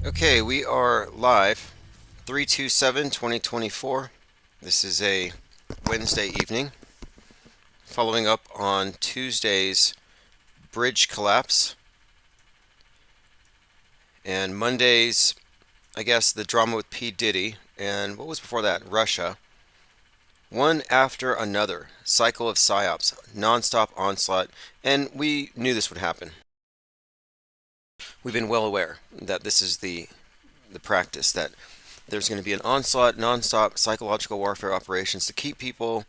Okay, we are live 3/27/2024. This is a Wednesday evening, following up on Tuesday's bridge collapse and Monday's, I guess, the drama with P. Diddy, and what was before that? Russia. One after another, cycle of psyops, nonstop onslaught, and we knew this would happen. We've been well aware that this is the practice that there's going to be an onslaught, nonstop psychological warfare operations to keep people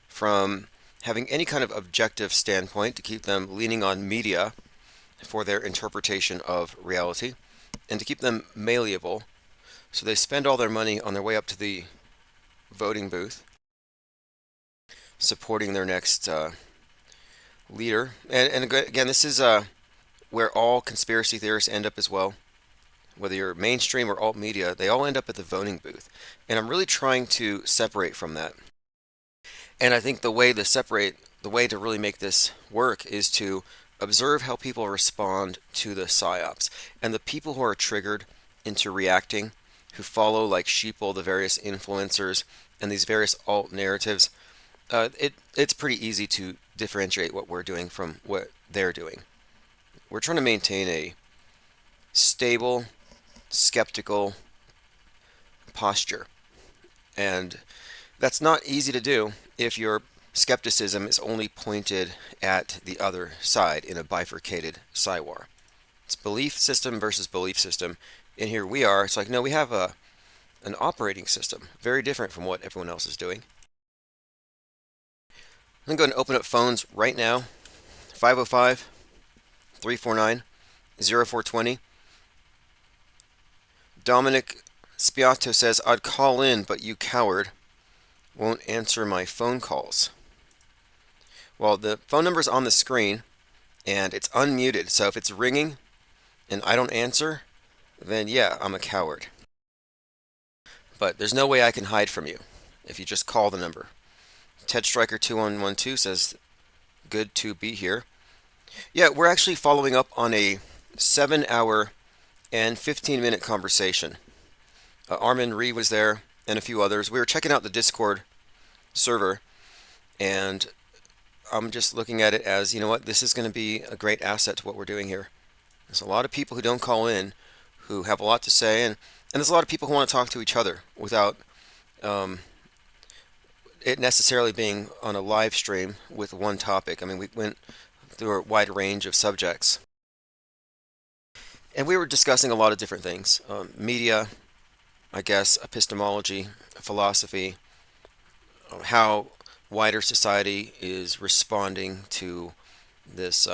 from having any kind of objective standpoint, to keep them leaning on media for their interpretation of reality, and to keep them malleable. So they spend all their money on their way up to the voting booth, supporting their next leader. And again, this is where all conspiracy theorists end up as well. Whether you're mainstream or alt media, they all end up at the voting booth. And I'm really trying to separate from that. And I think the way to really make this work is to observe how people respond to the psyops. And the people who are triggered into reacting, who follow like sheeple the various influencers and these various alt narratives, it's pretty easy to differentiate what we're doing from what they're doing. We're trying to maintain a stable, skeptical posture. And that's not easy to do if your skepticism is only pointed at the other side in a bifurcated psywar. It's belief system versus belief system. And here we are. It's like, no, we have an operating system, very different from what everyone else is doing. I'm going to go ahead and open up phones right now. 505 349 0420. Dominic Spiato says, I'd call in, but you coward won't answer my phone calls. Well, the phone number is on the screen and it's unmuted. So if it's ringing and I don't answer, then yeah, I'm a coward. But there's no way I can hide from you if you just call the number. Ted Striker 2112 says, good to be here. Yeah, we're actually following up on a 7-hour and 15-minute conversation. Armin Reed was there and a few others. We were checking out the Discord server, and I'm just looking at it as, you know what, this is going to be a great asset to what we're doing here. There's a lot of people who don't call in who have a lot to say, and there's a lot of people who want to talk to each other without it necessarily being on a live stream with one topic. I mean, we went through a wide range of subjects. And we were discussing a lot of different things. Media, I guess, epistemology, philosophy, how wider society is responding to this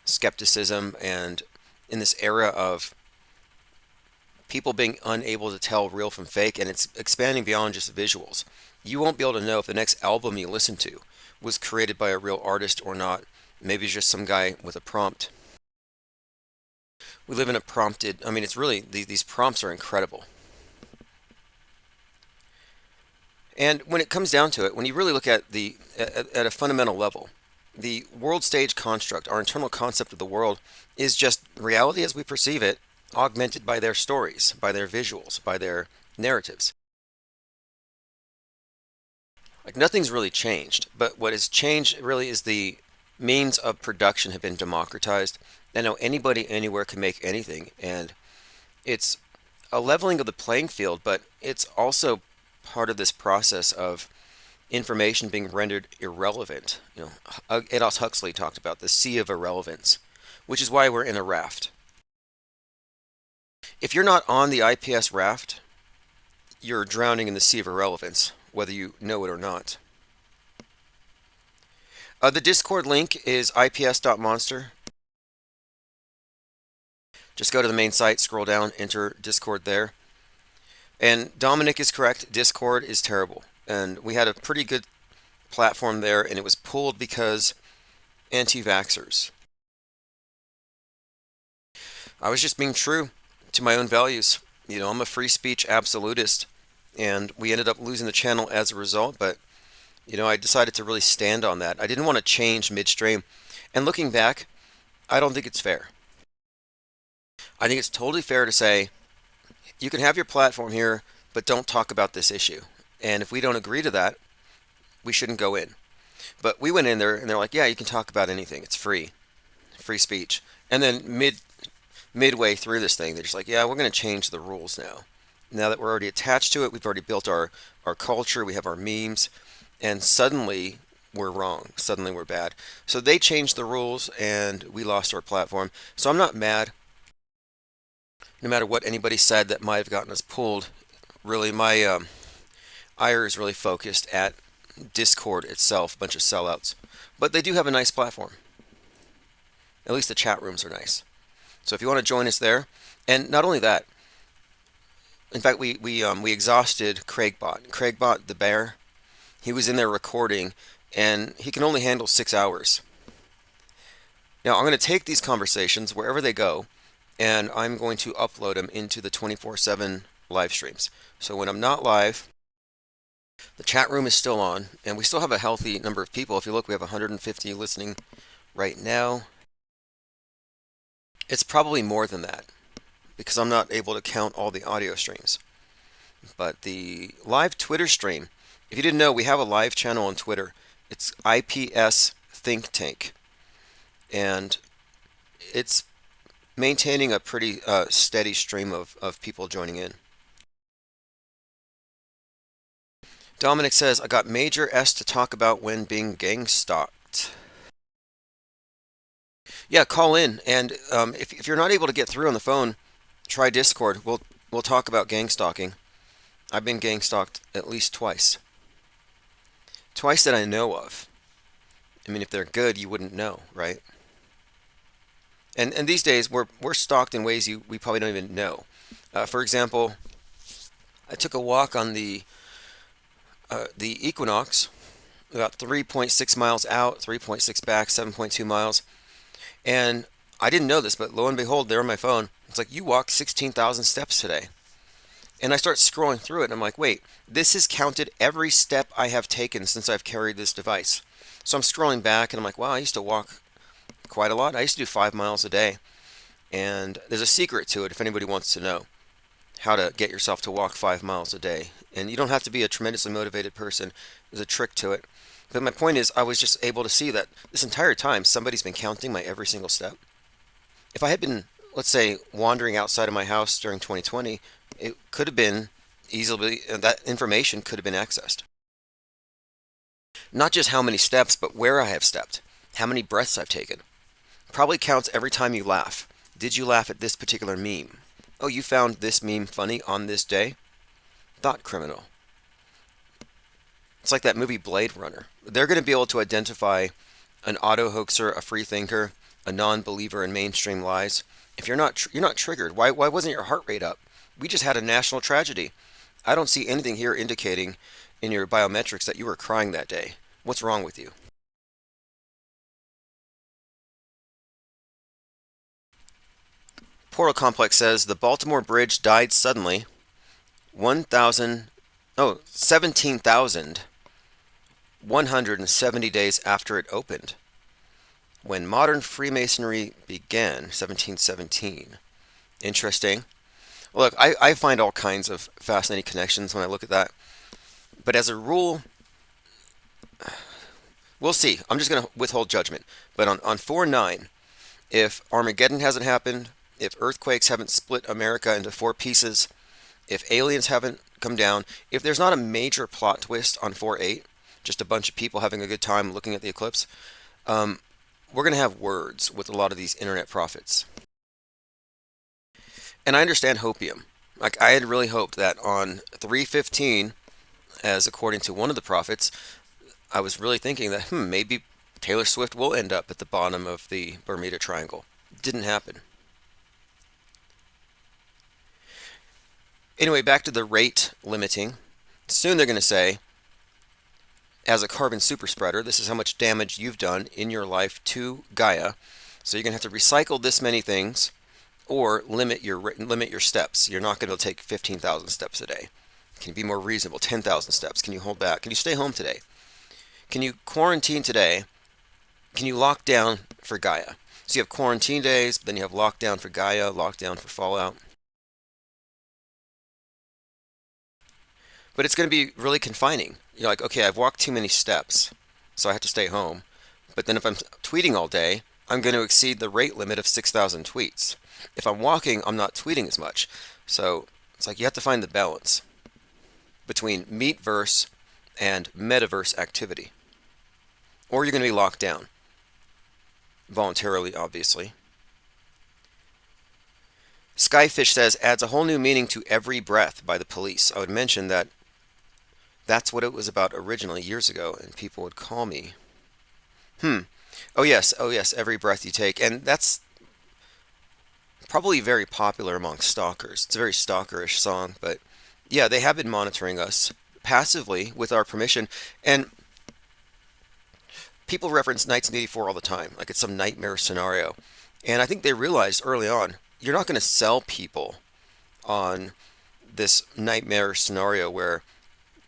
skepticism, and in this era of people being unable to tell real from fake, and it's expanding beyond just visuals. You won't be able to know if the next album you listen to was created by a real artist or not. Maybe it's just some guy with a prompt. We live in a prompted, I mean, it's really, these prompts are incredible. And when it comes down to it, when you really look at at a fundamental level, the world stage construct, our internal concept of the world, is just reality as we perceive it, augmented by their stories, by their visuals, by their narratives. Like nothing's really changed, but what has changed really is the means of production have been democratized. And now anybody anywhere can make anything, and it's a leveling of the playing field, but it's also part of this process of information being rendered irrelevant. Aldous Huxley talked about the sea of irrelevance, which is why we're in a raft. If you're not on the IPS raft, you're drowning in the sea of irrelevance, whether you know it or not. The Discord link is ips.monster. Just go to the main site, scroll down, enter Discord there. And Dominic is correct, Discord is terrible. And we had a pretty good platform there, and it was pulled because anti-vaxxers. I was just being true to my own values. I'm a free speech absolutist, and we ended up losing the channel as a result, but I decided to really stand on that. I didn't want to change midstream. And looking back, I don't think it's fair. I think it's totally fair to say you can have your platform here, but don't talk about this issue. And if we don't agree to that, we shouldn't go in. But we went in there and they're like, yeah, you can talk about anything. It's free speech. And then midway through this thing, they're just like, yeah, we're going to change the rules now. Now that we're already attached to it, we've already built our culture, we have our memes, and suddenly we're wrong. Suddenly we're bad. So they changed the rules and we lost our platform. So I'm not mad, no matter what anybody said that might have gotten us pulled. Really, my ire is really focused at Discord itself, a bunch of sellouts. But they do have a nice platform. At least the chat rooms are nice. So if you want to join us there, and not only that, in fact, we exhausted Craigbot. Craigbot, the bear, he was in there recording, and he can only handle 6 hours. Now I'm going to take these conversations wherever they go, and I'm going to upload them into the 24/7 live streams. So when I'm not live, the chat room is still on, and we still have a healthy number of people. If you look, we have 150 listening right now. It's probably more than that because I'm not able to count all the audio streams. But the live Twitter stream, if you didn't know, we have a live channel on Twitter. It's IPS Think Tank. And it's maintaining a pretty steady stream of people joining in. Dominic says, I got major S to talk about when being gang stalked. Yeah, call in. And if you're not able to get through on the phone, try Discord. We'll talk about gang stalking. I've been gang stalked at least twice. Twice that I know of. I mean, if they're good, you wouldn't know, right? And these days, we're stalked in ways we probably don't even know. For example, I took a walk on the Equinox, about 3.6 miles out, 3.6 back, 7.2 miles. And I didn't know this, but lo and behold, there on my phone, it's like, you walked 16,000 steps today. And I start scrolling through it, and I'm like, wait, this has counted every step I have taken since I've carried this device. So I'm scrolling back, and I'm like, wow, I used to walk quite a lot. I used to do 5 miles a day. And there's a secret to it if anybody wants to know how to get yourself to walk 5 miles a day. And you don't have to be a tremendously motivated person. There's a trick to it. But my point is, I was just able to see that this entire time, somebody's been counting my every single step. If I had been, let's say, wandering outside of my house during 2020, it could have been easily, that information could have been accessed. Not just how many steps, but where I have stepped, how many breaths I've taken. Probably counts every time you laugh. Did you laugh at this particular meme? Oh, you found this meme funny on this day? Thought criminal. It's like that movie Blade Runner. They're going to be able to identify an auto hoaxer, a free thinker, a non-believer in mainstream lies. If you're not triggered, why wasn't your heart rate up? We just had a national tragedy. I don't see anything here indicating in your biometrics that you were crying that day. What's wrong with you? Portal Complex says the Baltimore Bridge died suddenly 17,170 days after it opened. When modern Freemasonry began, 1717. Interesting. Look, I find all kinds of fascinating connections when I look at that. But as a rule, we'll see. I'm just going to withhold judgment. But on 4/9, if Armageddon hasn't happened, if earthquakes haven't split America into four pieces, if aliens haven't come down, if there's not a major plot twist on 4/8, just a bunch of people having a good time looking at the eclipse, we're going to have words with a lot of these internet prophets. And I understand hopium. Like, I had really hoped that on 3/15, as according to one of the prophets, I was really thinking that maybe Taylor Swift will end up at the bottom of the Bermuda Triangle. Didn't happen. Anyway, back to the rate limiting. Soon they're going to say, as a carbon super spreader, this is how much damage you've done in your life to Gaia. So you're going to have to recycle this many things or limit your steps. You're not going to take 15,000 steps a day. Can you be more reasonable? 10,000 steps. Can you hold back? Can you stay home today? Can you quarantine today? Can you lock down for Gaia? So you have quarantine days, but then you have lockdown for Gaia, lockdown for Fallout. But it's going to be really confining. You're like, okay, I've walked too many steps, so I have to stay home. But then if I'm tweeting all day, I'm going to exceed the rate limit of 6,000 tweets. If I'm walking, I'm not tweeting as much. So it's like you have to find the balance between meetverse and metaverse activity. Or you're going to be locked down. Voluntarily, obviously. Skyfish says, adds a whole new meaning to Every Breath by the Police. I would mention that that's what it was about originally years ago, and people would call me. Oh yes, Every Breath You Take. And that's probably very popular among stalkers. It's a very stalkerish song, but yeah, they have been monitoring us passively with our permission. And people reference 1984 all the time, like it's some nightmare scenario. And I think they realized early on, you're not going to sell people on this nightmare scenario where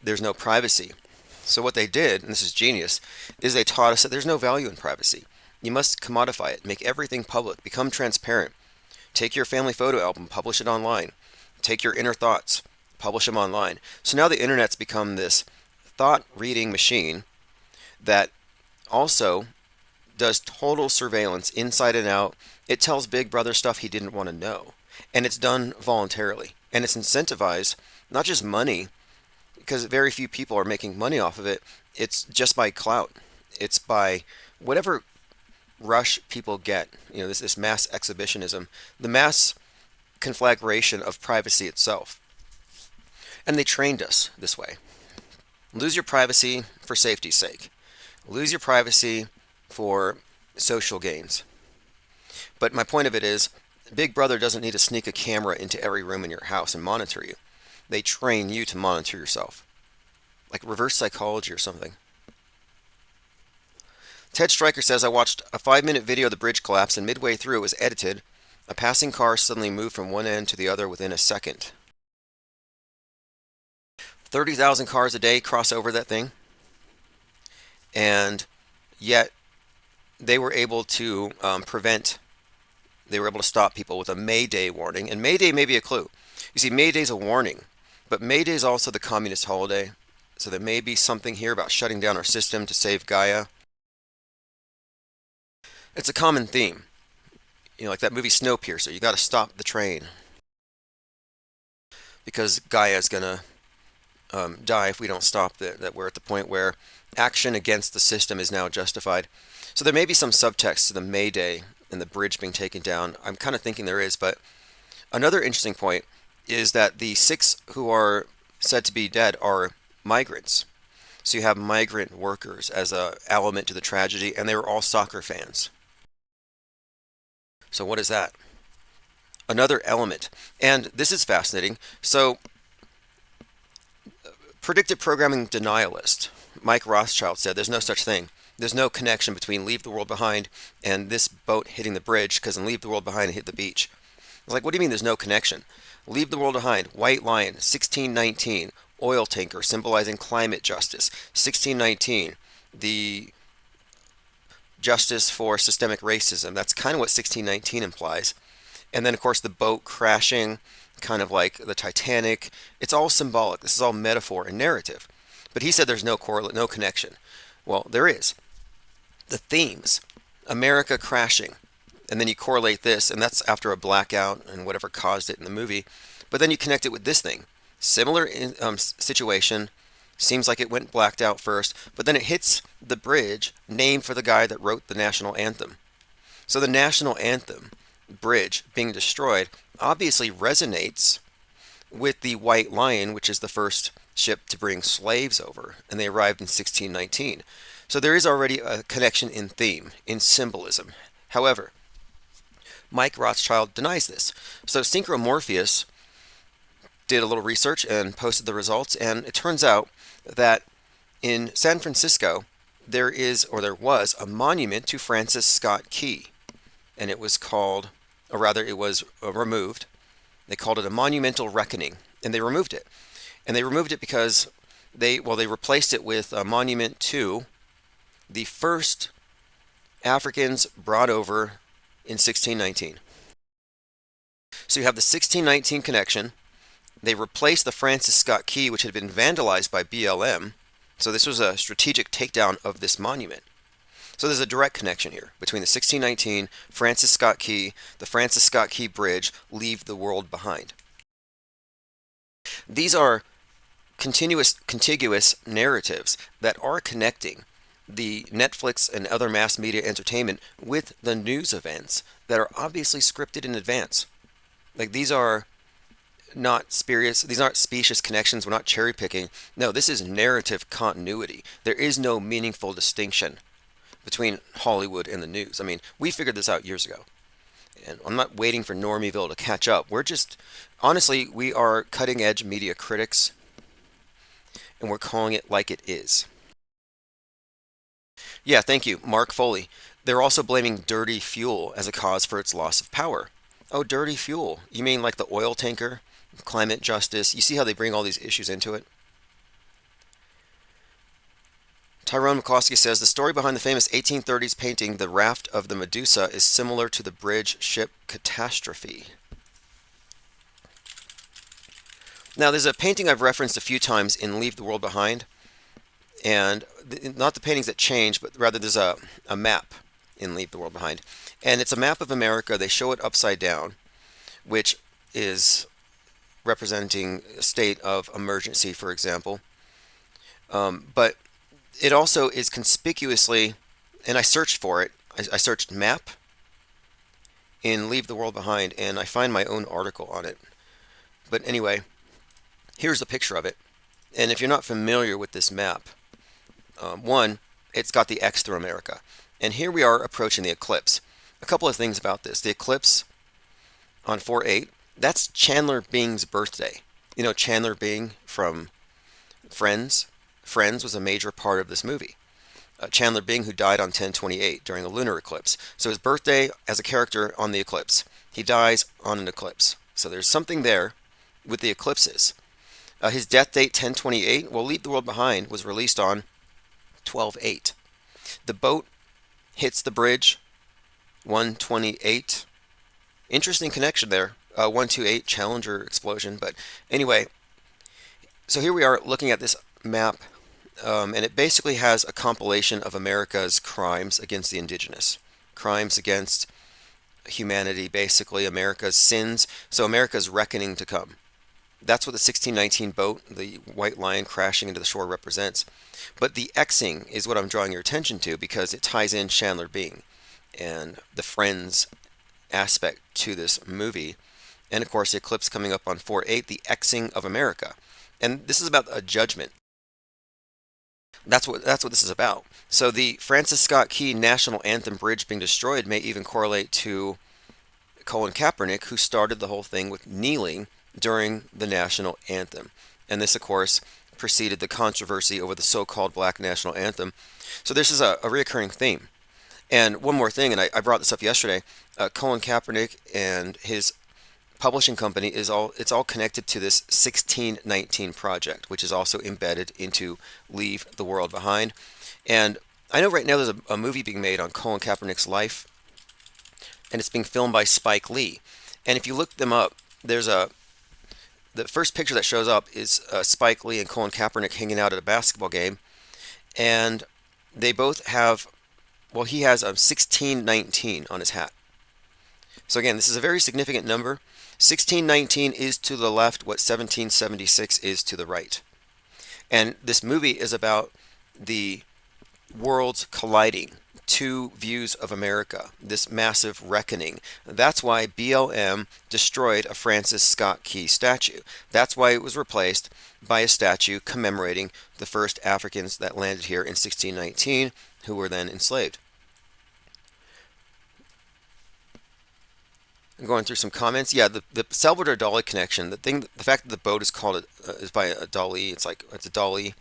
there's no privacy. So what they did, and this is genius, is they taught us that there's no value in privacy. You must commodify it, make everything public, become transparent. Take your family photo album, publish it online. Take your inner thoughts, publish them online. So now the internet's become this thought reading machine that also does total surveillance inside and out. It tells Big Brother stuff he didn't want to know. And it's done voluntarily. And it's incentivized, not just money, because very few people are making money off of it. It's just by clout. It's by whatever rush people get. You know, this mass exhibitionism, the mass conflagration of privacy itself. And they trained us this way. Lose your privacy for safety's sake. Lose your privacy for social gains. But my point of it is, Big Brother doesn't need to sneak a camera into every room in your house and monitor you. They train you to monitor yourself. Like reverse psychology or something. Ted Stryker says, I watched a 5-minute video of the bridge collapse, and midway through it was edited. A passing car suddenly moved from one end to the other within a second. 30,000 cars a day cross over that thing. And yet they were able to they were able to stop people with a Mayday warning. And Mayday may be a clue. You see, Mayday's a warning, but Mayday is also the communist holiday. So there may be something here about shutting down our system to save Gaia. It's a common theme. You know, like that movie Snowpiercer. You got to stop the train because Gaia is going to die if we don't stop that we're at the point where action against the system is now justified. So there may be some subtext to the Mayday and the bridge being taken down. I'm kind of thinking there is, but another interesting point is that the 6 who are said to be dead are migrants. So you have migrant workers as an element to the tragedy, and they were all soccer fans. So what is that? Another element. And this is fascinating. So predictive programming denialist Mike Rothschild said there's no such thing. There's no connection between Leave the World Behind and this boat hitting the bridge, because in Leave the World Behind it hit the beach. It's like, what do you mean there's no connection? Leave the World Behind, White Lion, 1619, oil tanker symbolizing climate justice, 1619, the justice for systemic racism. That's kind of what 1619 implies. And then, of course, the boat crashing, kind of like the Titanic. It's all symbolic. This is all metaphor and narrative. But he said there's no correlate, no connection. Well, there is. The themes, America crashing, and then you correlate this, and that's after a blackout and whatever caused it in the movie. But then you connect it with this thing. Similar situation, seems like it went blacked out first, but then it hits the bridge named for the guy that wrote the national anthem. So the national anthem bridge being destroyed obviously resonates with the White Lion, which is the first ship to bring slaves over, and they arrived in 1619. So there is already a connection in theme, in symbolism. However, Mike Rothschild denies this. So Synchromorpheus did a little research and posted the results, and it turns out that in San Francisco there was a monument to Francis Scott Key, and it was called, or rather it was removed. They called it a monumental reckoning, and they removed it. And they removed it because they replaced it with a monument to the first Africans brought over in 1619. So you have the 1619 connection. They replaced the Francis Scott Key, which had been vandalized by BLM. So this was a strategic takedown of this monument. So there's a direct connection here between the 1619 Francis Scott Key, the Francis Scott Key Bridge, leave the world behind. These are contiguous narratives that are connecting the Netflix and other mass media entertainment with the news events that are obviously scripted in advance. Like these are not spurious, these aren't specious connections, we're not cherry picking. No, this is narrative continuity. There is no meaningful distinction between Hollywood and the news. I mean, we figured this out years ago. And I'm not waiting for Normieville to catch up. We're just, honestly, we are cutting edge media critics and we're calling it like it is. Yeah, thank you, Mark Foley. They're also blaming dirty fuel as a cause for its loss of power. Oh, dirty fuel. You mean like the oil tanker, climate justice? You see how they bring all these issues into it? Tyrone McCloskey says the story behind the famous 1830s painting The Raft of the Medusa is similar to the bridge ship catastrophe. Now, there's a painting I've referenced a few times in Leave the World Behind, and not the paintings that change, but rather there's a map in Leave the World Behind. And it's a map of America. They show it upside down, which is representing a state of emergency, for example. But it also is conspicuously, and I searched for it. I searched map in Leave the World Behind, and I find my own article on it. But anyway, here's a picture of it. And if you're not familiar with this map, one, it's got the X through America. And here we are approaching the eclipse. A couple of things about this. The eclipse on 4/8, that's Chandler Bing's birthday. You know Chandler Bing from Friends? Friends was a major part of this movie. Chandler Bing, who died on 10/28 during a lunar eclipse. So his birthday as a character on the eclipse. He dies on an eclipse. So there's something there with the eclipses. His death date, 10/28. Well, Leave the World Behind was released on 12/8. The boat hits the bridge, 1/28. Interesting connection there. 1/28 Challenger explosion. But anyway, so here we are looking at this map, and it basically has a compilation of America's crimes against the indigenous, crimes against humanity, basically America's sins. So America's reckoning to come. That's what the 1619 boat, the white lion crashing into the shore, represents. But the Xing is what I'm drawing your attention to because it ties in Chandler Bing and the Friends aspect to this movie. And of course, the eclipse coming up on 4/8, the Xing of America. And this is about a judgment. That's what this is about. So the Francis Scott Key National Anthem Bridge being destroyed may even correlate to Colin Kaepernick, who started the whole thing with kneeling during the national anthem. And this, of course, preceded the controversy over the so-called black national anthem. So this is a reoccurring theme. And one more thing, and I brought this up yesterday, Colin Kaepernick and his publishing company it's all connected to this 1619 project, which is also embedded into Leave the World Behind. And I know right now there's a movie being made on Colin Kaepernick's life, and it's being filmed by Spike Lee. And if you look them up, the first picture that shows up is Spike Lee and Colin Kaepernick hanging out at a basketball game, and they both have, well, he has a 1619 on his hat. So again, this is a very significant number. 1619 is to the left what 1776 is to the right. And this movie is about the worlds colliding, two views of America, this massive reckoning. That's why BLM destroyed a Francis Scott Key statue. That's why it was replaced by a statue commemorating the first Africans that landed here in 1619, who were then enslaved. I'm going through some comments. Yeah, the Salvador Dali connection. The fact that the boat is called is by a Dali. It's a Dali,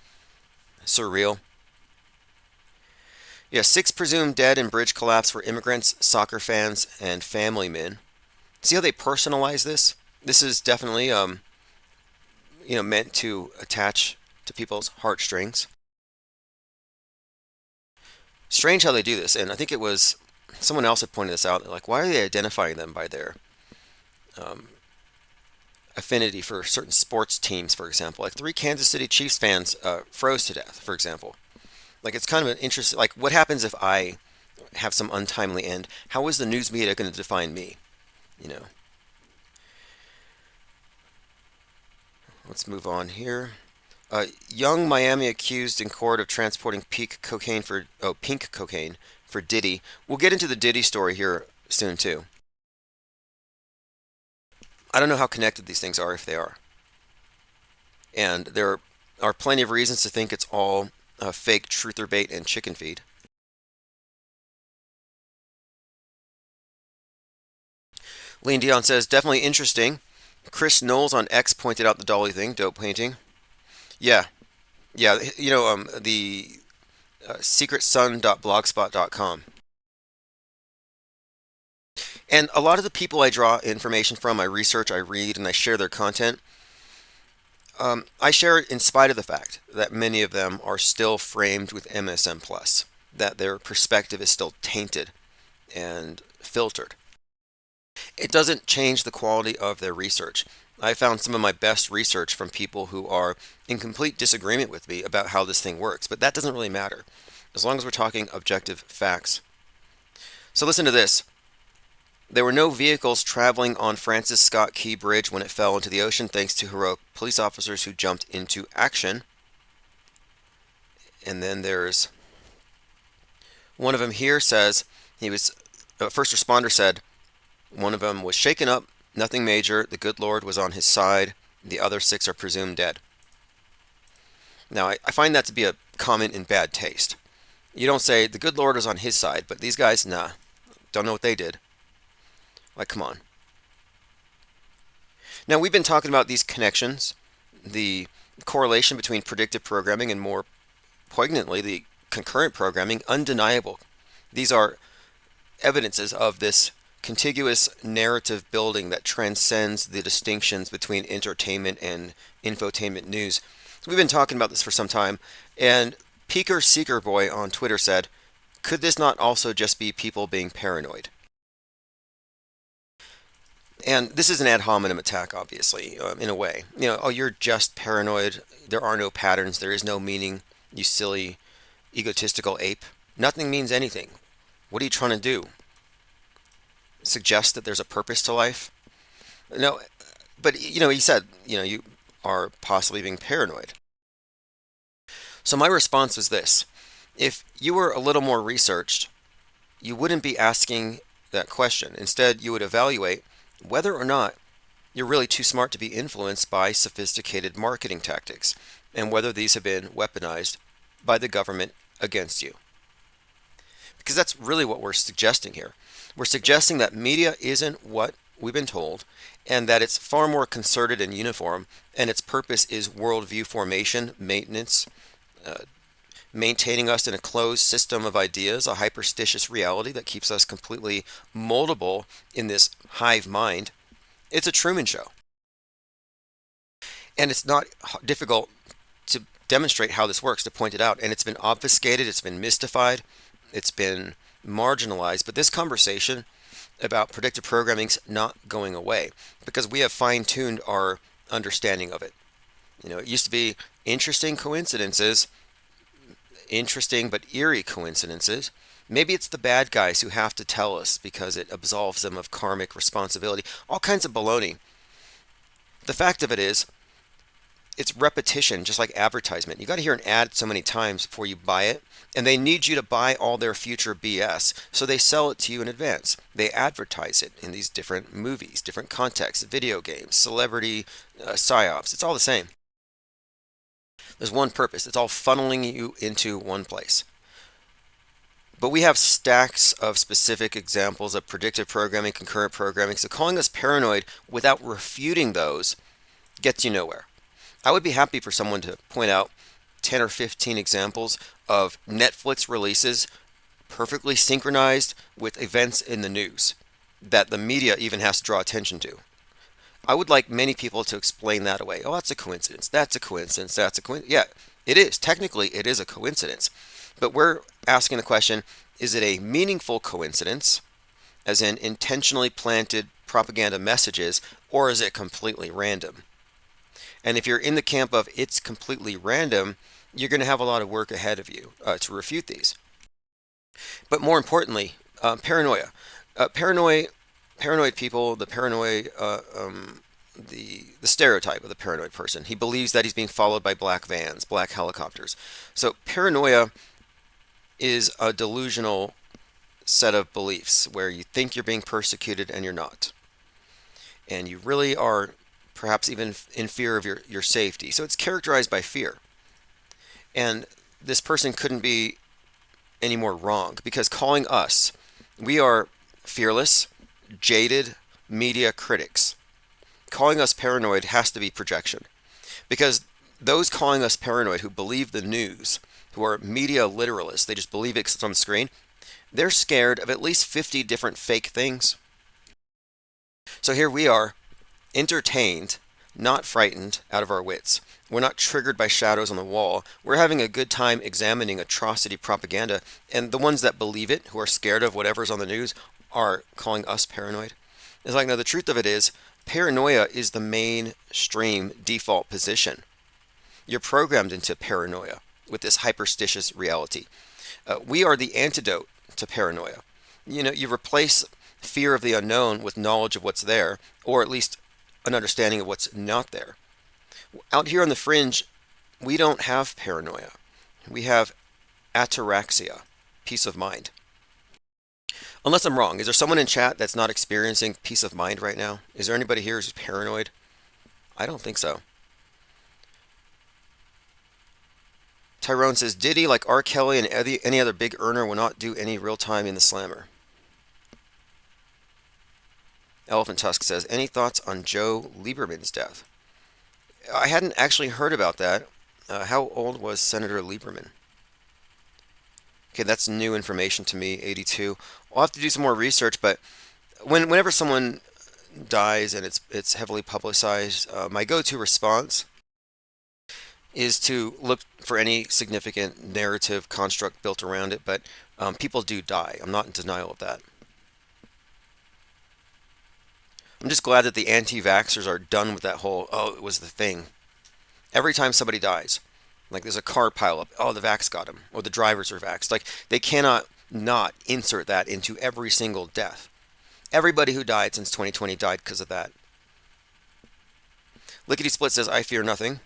surreal. Yeah, 6 presumed dead in bridge collapse were immigrants, soccer fans, and family men. See how they personalize this? This is definitely meant to attach to people's heartstrings. Strange how they do this, and I think it was Someone else had pointed this out. Like, why are they identifying them by their affinity for certain sports teams, for example? Like, three Kansas City Chiefs fans froze to death, for example. Like, it's kind of an interesting. Like, what happens if I have some untimely end? How is the news media going to define me? You know. Let's move on here. Young Miami accused in court of transporting pink cocaine for Diddy. We'll get into the Diddy story here soon too. I don't know how connected these things are, if they are, and there are plenty of reasons to think it's all fake truther bait and chicken feed. Lean Dion says definitely interesting. Chris Knowles on X pointed out the Dolly thing, dope painting. Yeah, yeah, the secretsun.blogspot.com. And a lot of the people I draw information from, I research, I read, and I share their content. I share it in spite of the fact that many of them are still framed with MSM Plus, that their perspective is still tainted and filtered. It doesn't change the quality of their research. I found some of my best research from people who are in complete disagreement with me about how this thing works, but that doesn't really matter as long as we're talking objective facts. So listen to this. There were no vehicles traveling on Francis Scott Key Bridge when it fell into the ocean thanks to heroic police officers who jumped into action. And then there's one of them here says he was a first responder said one of them was shaken up, nothing major, the good Lord was on his side, the other six are presumed dead. Now I find that to be a comment in bad taste. You don't say the good Lord was on his side, but these guys, nah, don't know what they did. Like, come on. Now, we've been talking about these connections, the correlation between predictive programming and more poignantly, the concurrent programming, undeniable. These are evidences of this contiguous narrative building that transcends the distinctions between entertainment and infotainment news. So we've been talking about this for some time, and Peeker Seeker Boy on Twitter said, could this not also just be people being paranoid? And this is an ad hominem attack, obviously, in a way. Oh, you're just paranoid. There are no patterns. There is no meaning, you silly, egotistical ape. Nothing means anything. What are you trying to do? Suggest that there's a purpose to life? No, but, he said, you are possibly being paranoid. So my response was this. If you were a little more researched, you wouldn't be asking that question. Instead, you would evaluate whether or not you're really too smart to be influenced by sophisticated marketing tactics, and whether these have been weaponized by the government against you. Because that's really what we're suggesting here. We're suggesting that media isn't what we've been told, and that it's far more concerted and uniform, and its purpose is worldview formation, maintenance, maintaining us in a closed system of ideas, a hyperstitious reality that keeps us completely moldable in this hive mind. It's a Truman Show. And it's not difficult to demonstrate how this works, to point it out. And it's been obfuscated, it's been mystified, it's been marginalized. But this conversation about predictive programming's not going away because we have fine-tuned our understanding of it. It used to be interesting coincidences, interesting but eerie coincidences. Maybe it's the bad guys who have to tell us because it absolves them of karmic responsibility. All kinds of baloney. The fact of it is, it's repetition, just like advertisement. You got to hear an ad so many times before you buy it, and they need you to buy all their future BS, so they sell it to you in advance. They advertise it in these different movies, different contexts, video games, celebrity psyops. It's all the same. There's one purpose. It's all funneling you into one place. But we have stacks of specific examples of predictive programming, concurrent programming, so calling us paranoid without refuting those gets you nowhere. I would be happy for someone to point out 10 or 15 examples of Netflix releases perfectly synchronized with events in the news that the media even has to draw attention to. I would like many people to explain that away. Oh, that's a coincidence. That's a coincidence. That's a coincidence. Yeah, it is. Technically, it is a coincidence. But we're asking the question, Is it a meaningful coincidence, as in intentionally planted propaganda messages, or is it completely random? And if you're in the camp of it's completely random, you're going to have a lot of work ahead of you to refute these. But more importantly, paranoia. Paranoid people, the stereotype of the paranoid person. He believes that he's being followed by black vans, black helicopters. So paranoia is a delusional set of beliefs where you think you're being persecuted and you're not. And you really are perhaps even in fear of your safety. So it's characterized by fear. And this person couldn't be any more wrong because calling us, we are fearless, jaded media critics. Calling us paranoid has to be projection because those calling us paranoid who believe the news, who are media literalists, they just believe it's on the screen, they're scared of at least 50 different fake things. So here we are, entertained, not frightened out of our wits. We're not triggered by shadows on the wall. We're having a good time examining atrocity propaganda, and the ones that believe it, who are scared of whatever's on the news, are calling us paranoid. It's like, no, the truth of it is, paranoia is the mainstream default position. You're programmed into paranoia with this hyperstitious reality. We are the antidote to paranoia. You replace fear of the unknown with knowledge of what's there, or at least an understanding of what's not there. Out here on the fringe, we don't have paranoia. We have ataraxia, peace of mind. Unless I'm wrong, is there someone in chat that's not experiencing peace of mind right now? Is there anybody here who's paranoid? I don't think so. Tyrone says, Diddy, like R. Kelly and any other big earner, will not do any real time in the slammer. Elephant Tusk says, any thoughts on Joe Lieberman's death? I hadn't actually heard about that. How old was Senator Lieberman? Okay, that's new information to me, 82. I'll have to do some more research, but whenever someone dies and it's heavily publicized, my go-to response is to look for any significant narrative construct built around it, but people do die. I'm not in denial of that. I'm just glad that the anti-vaxxers are done with that whole, oh, it was the thing. Every time somebody dies, like there's a car pileup, oh, the vax got him, or the drivers are vaxxed. Like, they cannot not insert that into every single death. Everybody who died since 2020 died because of that. Lickety Split says, I fear nothing.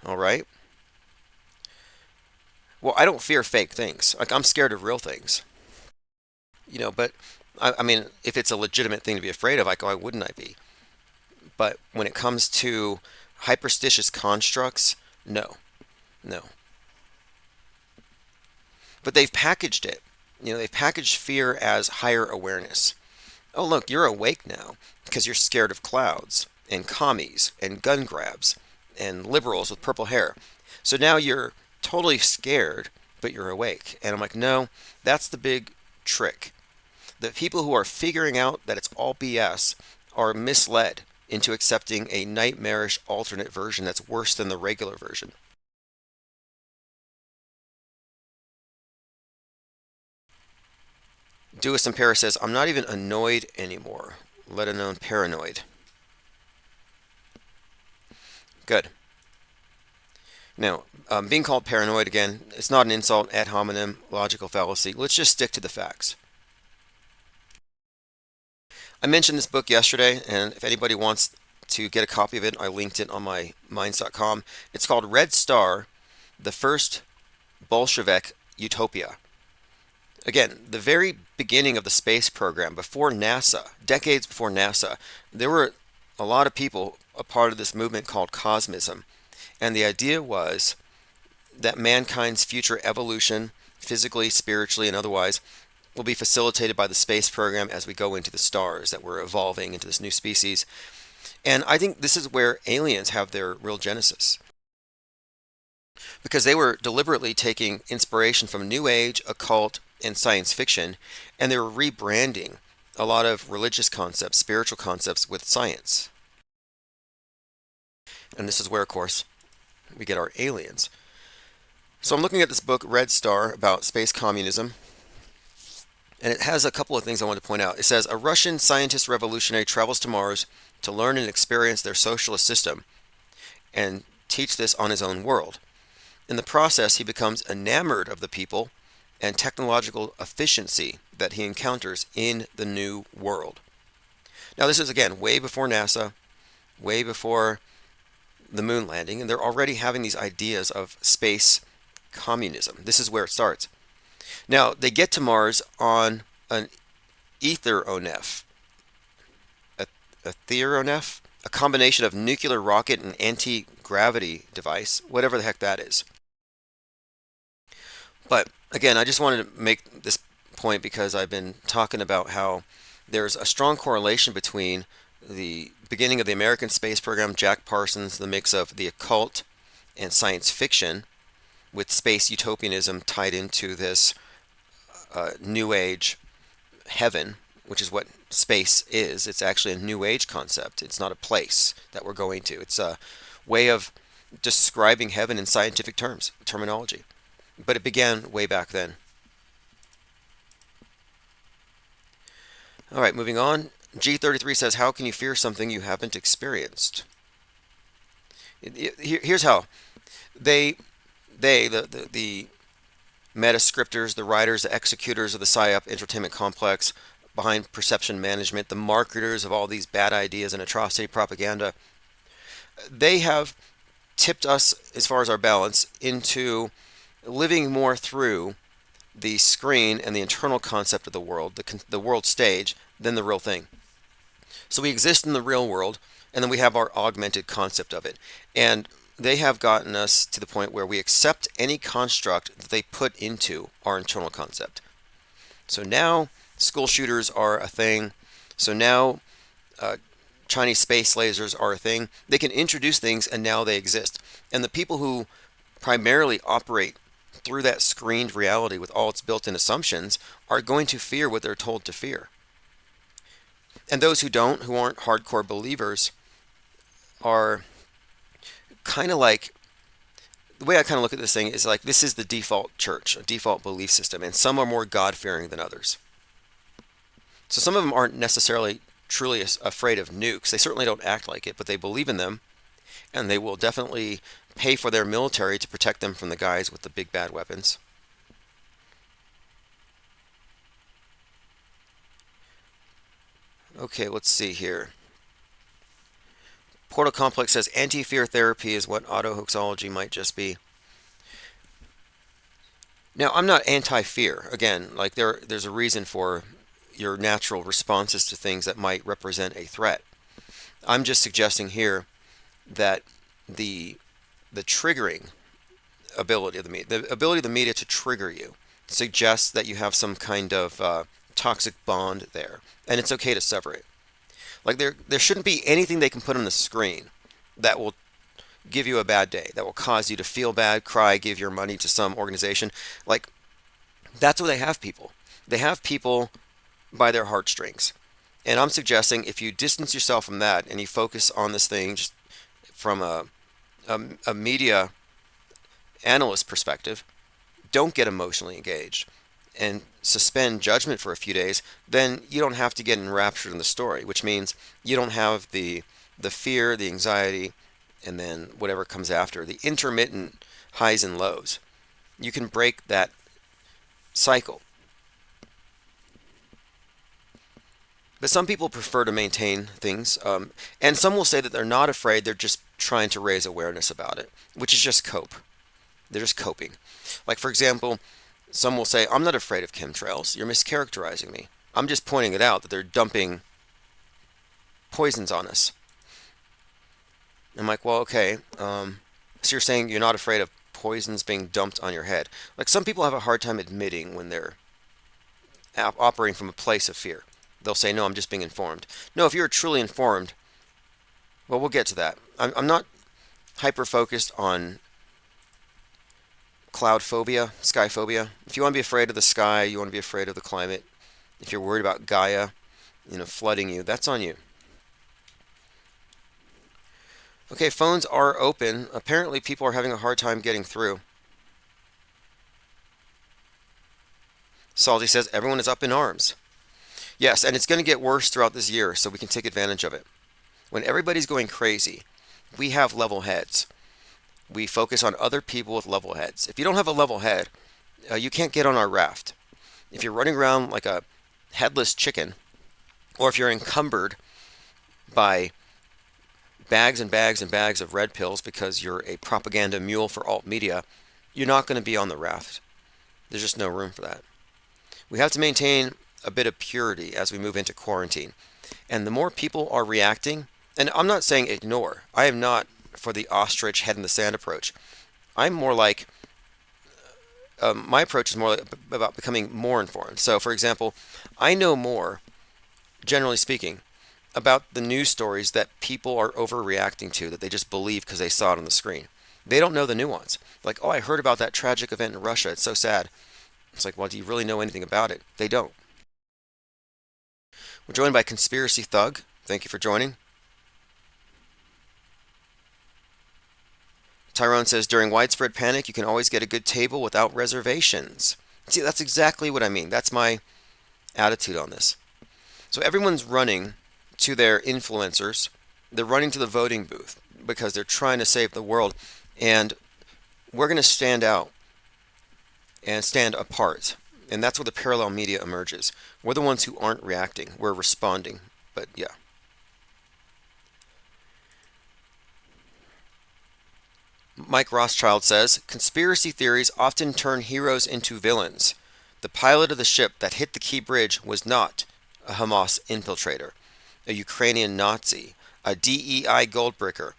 All right. Well, I don't fear fake things. Like, I'm scared of real things. But I mean, if it's a legitimate thing to be afraid of, like, why wouldn't I be? But when it comes to hyperstitious constructs, no. But they've packaged it. They've packaged fear as higher awareness. Oh, look, you're awake now because you're scared of clouds and commies and gun grabs and liberals with purple hair. So now you're totally scared, but you're awake. And I'm like, no, that's the big trick. The people who are figuring out that it's all BS are misled into accepting a nightmarish alternate version that's worse than the regular version. Dewis and Paris says, I'm not even annoyed anymore, let alone paranoid. Good. Now, being called paranoid, again, it's not an insult, ad hominem, logical fallacy. Let's just stick to the facts. I mentioned this book yesterday, and if anybody wants to get a copy of it, I linked it on my minds.com. It's called Red Star, The First Bolshevik Utopia. Again, the very beginning of the space program, before NASA, decades before NASA, there were a lot of people a part of this movement called cosmism. And the idea was that mankind's future evolution, physically, spiritually, and otherwise, will be facilitated by the space program as we go into the stars, that we're evolving into this new species. And I think this is where aliens have their real genesis. Because they were deliberately taking inspiration from New Age, occult, and science fiction, and they were rebranding a lot of religious concepts, spiritual concepts with science. And this is where, of course, we get our aliens. So I'm looking at this book, Red Star, about space communism, and it has a couple of things I want to point out. It says a Russian scientist revolutionary travels to Mars to learn and experience their socialist system and teach this on his own world. In the process, he becomes enamored of the people and technological efficiency that he encounters in the new world. Now, this is again way before NASA, way before the moon landing, and they're already having these ideas of space communism. This is where it starts. Now, they get to Mars on an Etheronef, a, Etheronef, a combination of nuclear rocket and anti-gravity device, whatever the heck that is. But again, I just wanted to make this point because I've been talking about how there's a strong correlation between the beginning of the American space program, Jack Parsons, the mix of the occult and science fiction, with space utopianism tied into this new age heaven, which is what space is. It's actually a new age concept. It's not a place that we're going to. It's a way of describing heaven in scientific terms, terminology. But it began way back then. All right, moving on. G33 says, how can you fear something you haven't experienced? Here's how. The meta scripters, the writers, the executors of the PSYOP entertainment complex behind perception management, the marketers of all these bad ideas and atrocity propaganda, they have tipped us, as far as our balance, into living more through the screen and the internal concept of the world, the world stage, than the real thing. So we exist in the real world, and then we have our augmented concept of it. And they have gotten us to the point where we accept any construct that they put into our internal concept. So now school shooters are a thing. So now Chinese space lasers are a thing. They can introduce things, and now they exist. And the people who primarily operate through that screened reality with all its built-in assumptions are going to fear what they're told to fear. And those who don't, who aren't hardcore believers, are kind of like, the way I kind of look at this thing is like, this is the default church, a default belief system, and some are more God-fearing than others. So some of them aren't necessarily truly afraid of nukes. They certainly don't act like it, but they believe in them, and they will definitely pay for their military to protect them from the guys with the big bad weapons. Okay, let's see here. Portal Complex says anti-fear therapy is what auto-hoaxology might just be. Now, I'm not anti-fear. Again, like there's a reason for your natural responses to things that might represent a threat. I'm just suggesting here that the triggering ability of the ability of the media to trigger you suggests that you have some kind of toxic bond there, and it's okay to sever it. Like there shouldn't be anything they can put on the screen that will give you a bad day, that will cause you to feel bad, cry, give your money to some organization. Like that's where they have people. They have people by their heartstrings. And I'm suggesting if you distance yourself from that and you focus on this thing just from a media analyst perspective, don't get emotionally engaged and suspend judgment for a few days, then you don't have to get enraptured in the story, which means you don't have the fear, the anxiety, and then whatever comes after, the intermittent highs and lows. You can break that cycle. But some people prefer to maintain things, and some will say that they're not afraid, they're just trying to raise awareness about it, which is just cope. They're just coping. Like, for example, some will say, I'm not afraid of chemtrails, you're mischaracterizing me. I'm just pointing it out that they're dumping poisons on us. I'm like, well, okay, so you're saying you're not afraid of poisons being dumped on your head. Like, some people have a hard time admitting when they're operating from a place of fear. They'll say, no, I'm just being informed. No, if you're truly informed, well, we'll get to that. I'm not hyper-focused on cloud phobia, sky phobia. If you want to be afraid of the sky, you want to be afraid of the climate, if you're worried about Gaia, flooding you, that's on you. Okay, phones are open. Apparently people are having a hard time getting through. Salty says everyone is up in arms. Yes, and it's going to get worse throughout this year, so we can take advantage of it. When everybody's going crazy, we have level heads. We focus on other people with level heads. If you don't have a level head, you can't get on our raft. If you're running around like a headless chicken, or if you're encumbered by bags and bags and bags of red pills because you're a propaganda mule for alt media, you're not going to be on the raft. There's just no room for that. We have to maintain a bit of purity as we move into quarantine. And the more people are reacting, and I'm not saying ignore, I am not for the ostrich head in the sand approach. I'm more like, my approach is more like about becoming more informed. So, for example, I know more, generally speaking, about the news stories that people are overreacting to, that they just believe because they saw it on the screen. They don't know the nuance. Like, oh, I heard about that tragic event in Russia. It's so sad. It's like, well, do you really know anything about it? They don't. We're joined by Conspiracy Thug. Thank you for joining. Tyrone says, during widespread panic, you can always get a good table without reservations. See, that's exactly what I mean. That's my attitude on this. So everyone's running to their influencers. They're running to the voting booth because they're trying to save the world. And we're going to stand out and stand apart. And that's where the parallel media emerges. We're the ones who aren't reacting. We're responding. But yeah. Mike Rothschild says, conspiracy theories often turn heroes into villains. The pilot of the ship that hit the Key Bridge was not a Hamas infiltrator, a Ukrainian Nazi, a DEI goldbricker,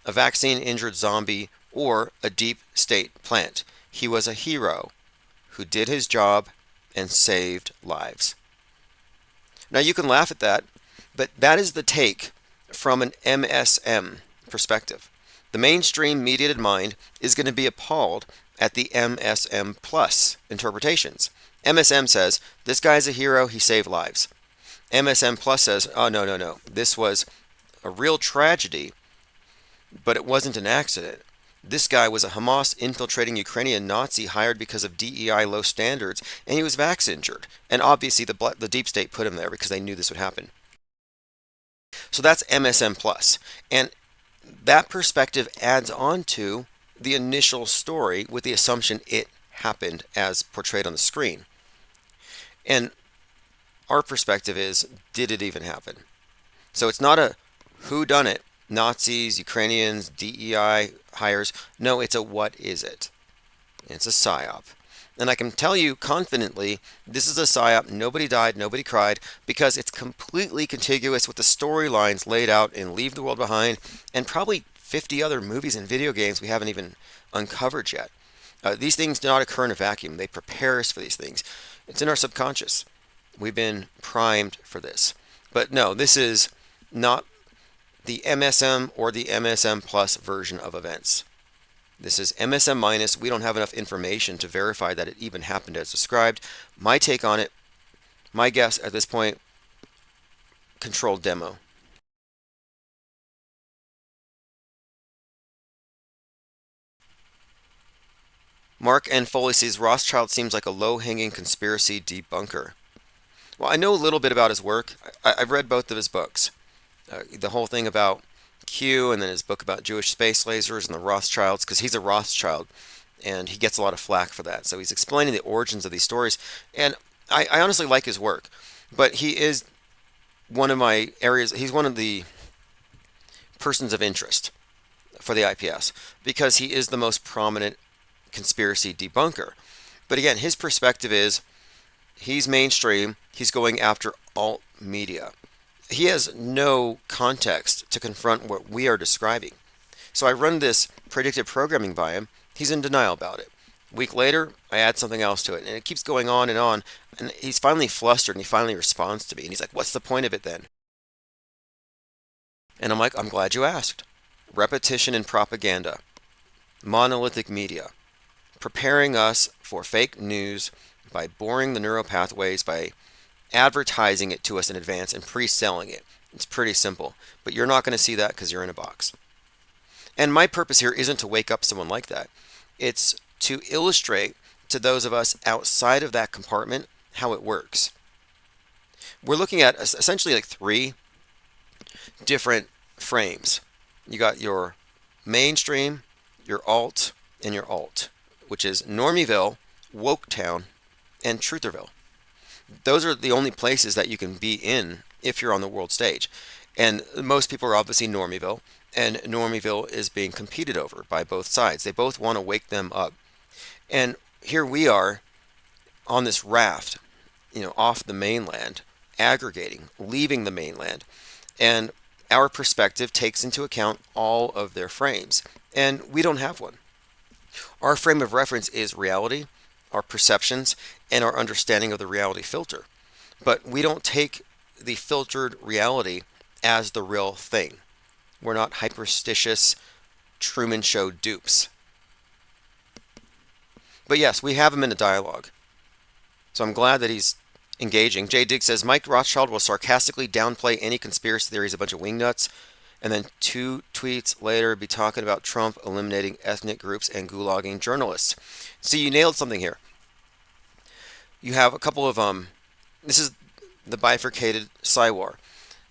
a vaccine-injured zombie, or a deep state plant. He was a hero who did his job and saved lives. Now you can laugh at that, but that is the take from an MSM perspective. The mainstream mediated mind is going to be appalled at the MSM plus interpretations. MSM says, this guy's a hero, he saved lives. MSM plus says, oh, no. This was a real tragedy, but it wasn't an accident. This guy was a Hamas infiltrating Ukrainian Nazi hired because of DEI low standards, and he was vax injured. And obviously the deep state put him there because they knew this would happen. So that's MSM plus. And that perspective adds on to the initial story with the assumption it happened as portrayed on the screen. And our perspective is, did it even happen? So it's not a who done it, Nazis, Ukrainians, DEI hires. No, it's a what is it? It's a psyop. And I can tell you confidently, this is a psyop. Nobody died, nobody cried, because it's completely contiguous with the storylines laid out in Leave the World Behind and probably 50 other movies and video games we haven't even uncovered yet. These things do not occur in a vacuum. They prepare us for these things. It's in our subconscious. We've been primed for this. But no, this is not the MSM or the MSM plus version of events. This is MSM minus. We don't have enough information to verify that it even happened as described. My take on it, my guess at this point, controlled demo. Mark N. Foley says Rothschild seems like a low-hanging conspiracy debunker. Well, I know a little bit about his work. I've read both of his books. The whole thing about Q, and then his book about Jewish space lasers and the Rothschilds, because he's a Rothschild, and he gets a lot of flack for that. So he's explaining the origins of these stories, and I honestly like his work. But he is one of my areas, he's one of the persons of interest for the IPS, because he is the most prominent conspiracy debunker. But again, his perspective is, he's mainstream, he's going after alt media. He has no context to confront what we are describing. So I run this predictive programming by him. He's in denial about it. A week later, I add something else to it, and it keeps going on. And he's finally flustered, and he finally responds to me. And he's like, what's the point of it then? And I'm like, I'm glad you asked. Repetition and propaganda. Monolithic media. Preparing us for fake news by boring the neural pathways, by advertising it to us in advance and pre-selling it. It's pretty simple, but you're not going to see that because you're in a box. And my purpose here isn't to wake up someone like that. It's to illustrate to those of us outside of that compartment how it works. We're looking at essentially like three different frames. You got your mainstream, your alt, and your alt, which is Normieville, Woketown, and Trutherville. Those are the only places that you can be in if you're on the world stage. And most people are obviously Normieville, and Normieville is being competed over by both sides. They both want to wake them up. And here we are on this raft, off the mainland, aggregating, leaving the mainland. And our perspective takes into account all of their frames. And we don't have one. Our frame of reference is reality, our perceptions, and our understanding of the reality filter. But we don't take the filtered reality as the real thing. We're not hyperstitious Truman Show dupes. But yes, we have him in a dialogue. So I'm glad that he's engaging. Jay Diggs says Mike Rothschild will sarcastically downplay any conspiracy theories, a bunch of wingnuts, and then 2 tweets later be talking about Trump eliminating ethnic groups and gulagging journalists. See, you nailed something here. You have a couple of this is the bifurcated Psywar.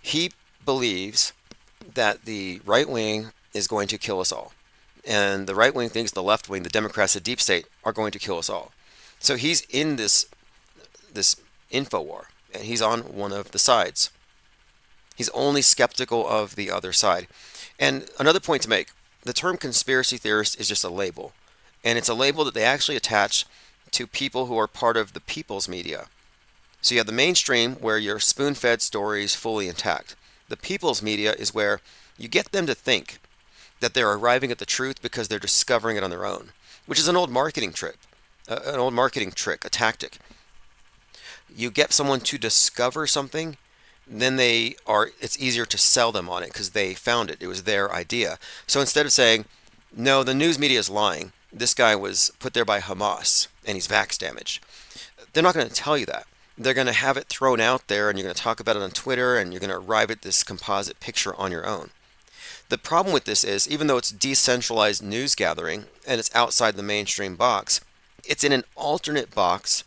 He believes that the right wing is going to kill us all. And the right wing thinks the left wing, the Democrats, the deep state, are going to kill us all. So he's in this info war, and he's on one of the sides. He's only skeptical of the other side. And another point to make, the term conspiracy theorist is just a label. And it's a label that they actually attach to people who are part of the people's media. So you have the mainstream where you're spoon-fed stories fully intact. The people's media is where you get them to think that they're arriving at the truth because they're discovering it on their own, which is an old marketing trick, a tactic. You get someone to discover something, then it's easier to sell them on it because they found it. It was their idea. So instead of saying, no, the news media is lying, this guy was put there by Hamas and he's vax damaged, they're not going to tell you that. They're going to have it thrown out there, and you're going to talk about it on Twitter, and you're going to arrive at this composite picture on your own. The problem with this is, even though it's decentralized news gathering and it's outside the mainstream box, it's in an alternate box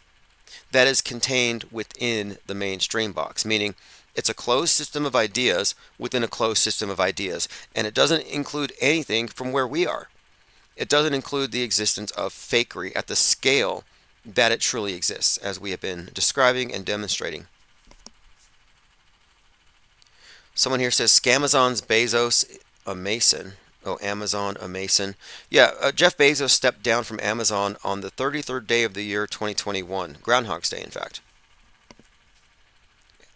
that is contained within the mainstream box, meaning it's a closed system of ideas within a closed system of ideas, and it doesn't include anything from where we are. It doesn't include the existence of fakery at the scale that it truly exists, as we have been describing and demonstrating. Someone here says, Scamazon's Bezos a Mason. Oh, Amazon a Mason. Yeah, Jeff Bezos stepped down from Amazon on the 33rd day of the year 2021. Groundhog's Day, in fact.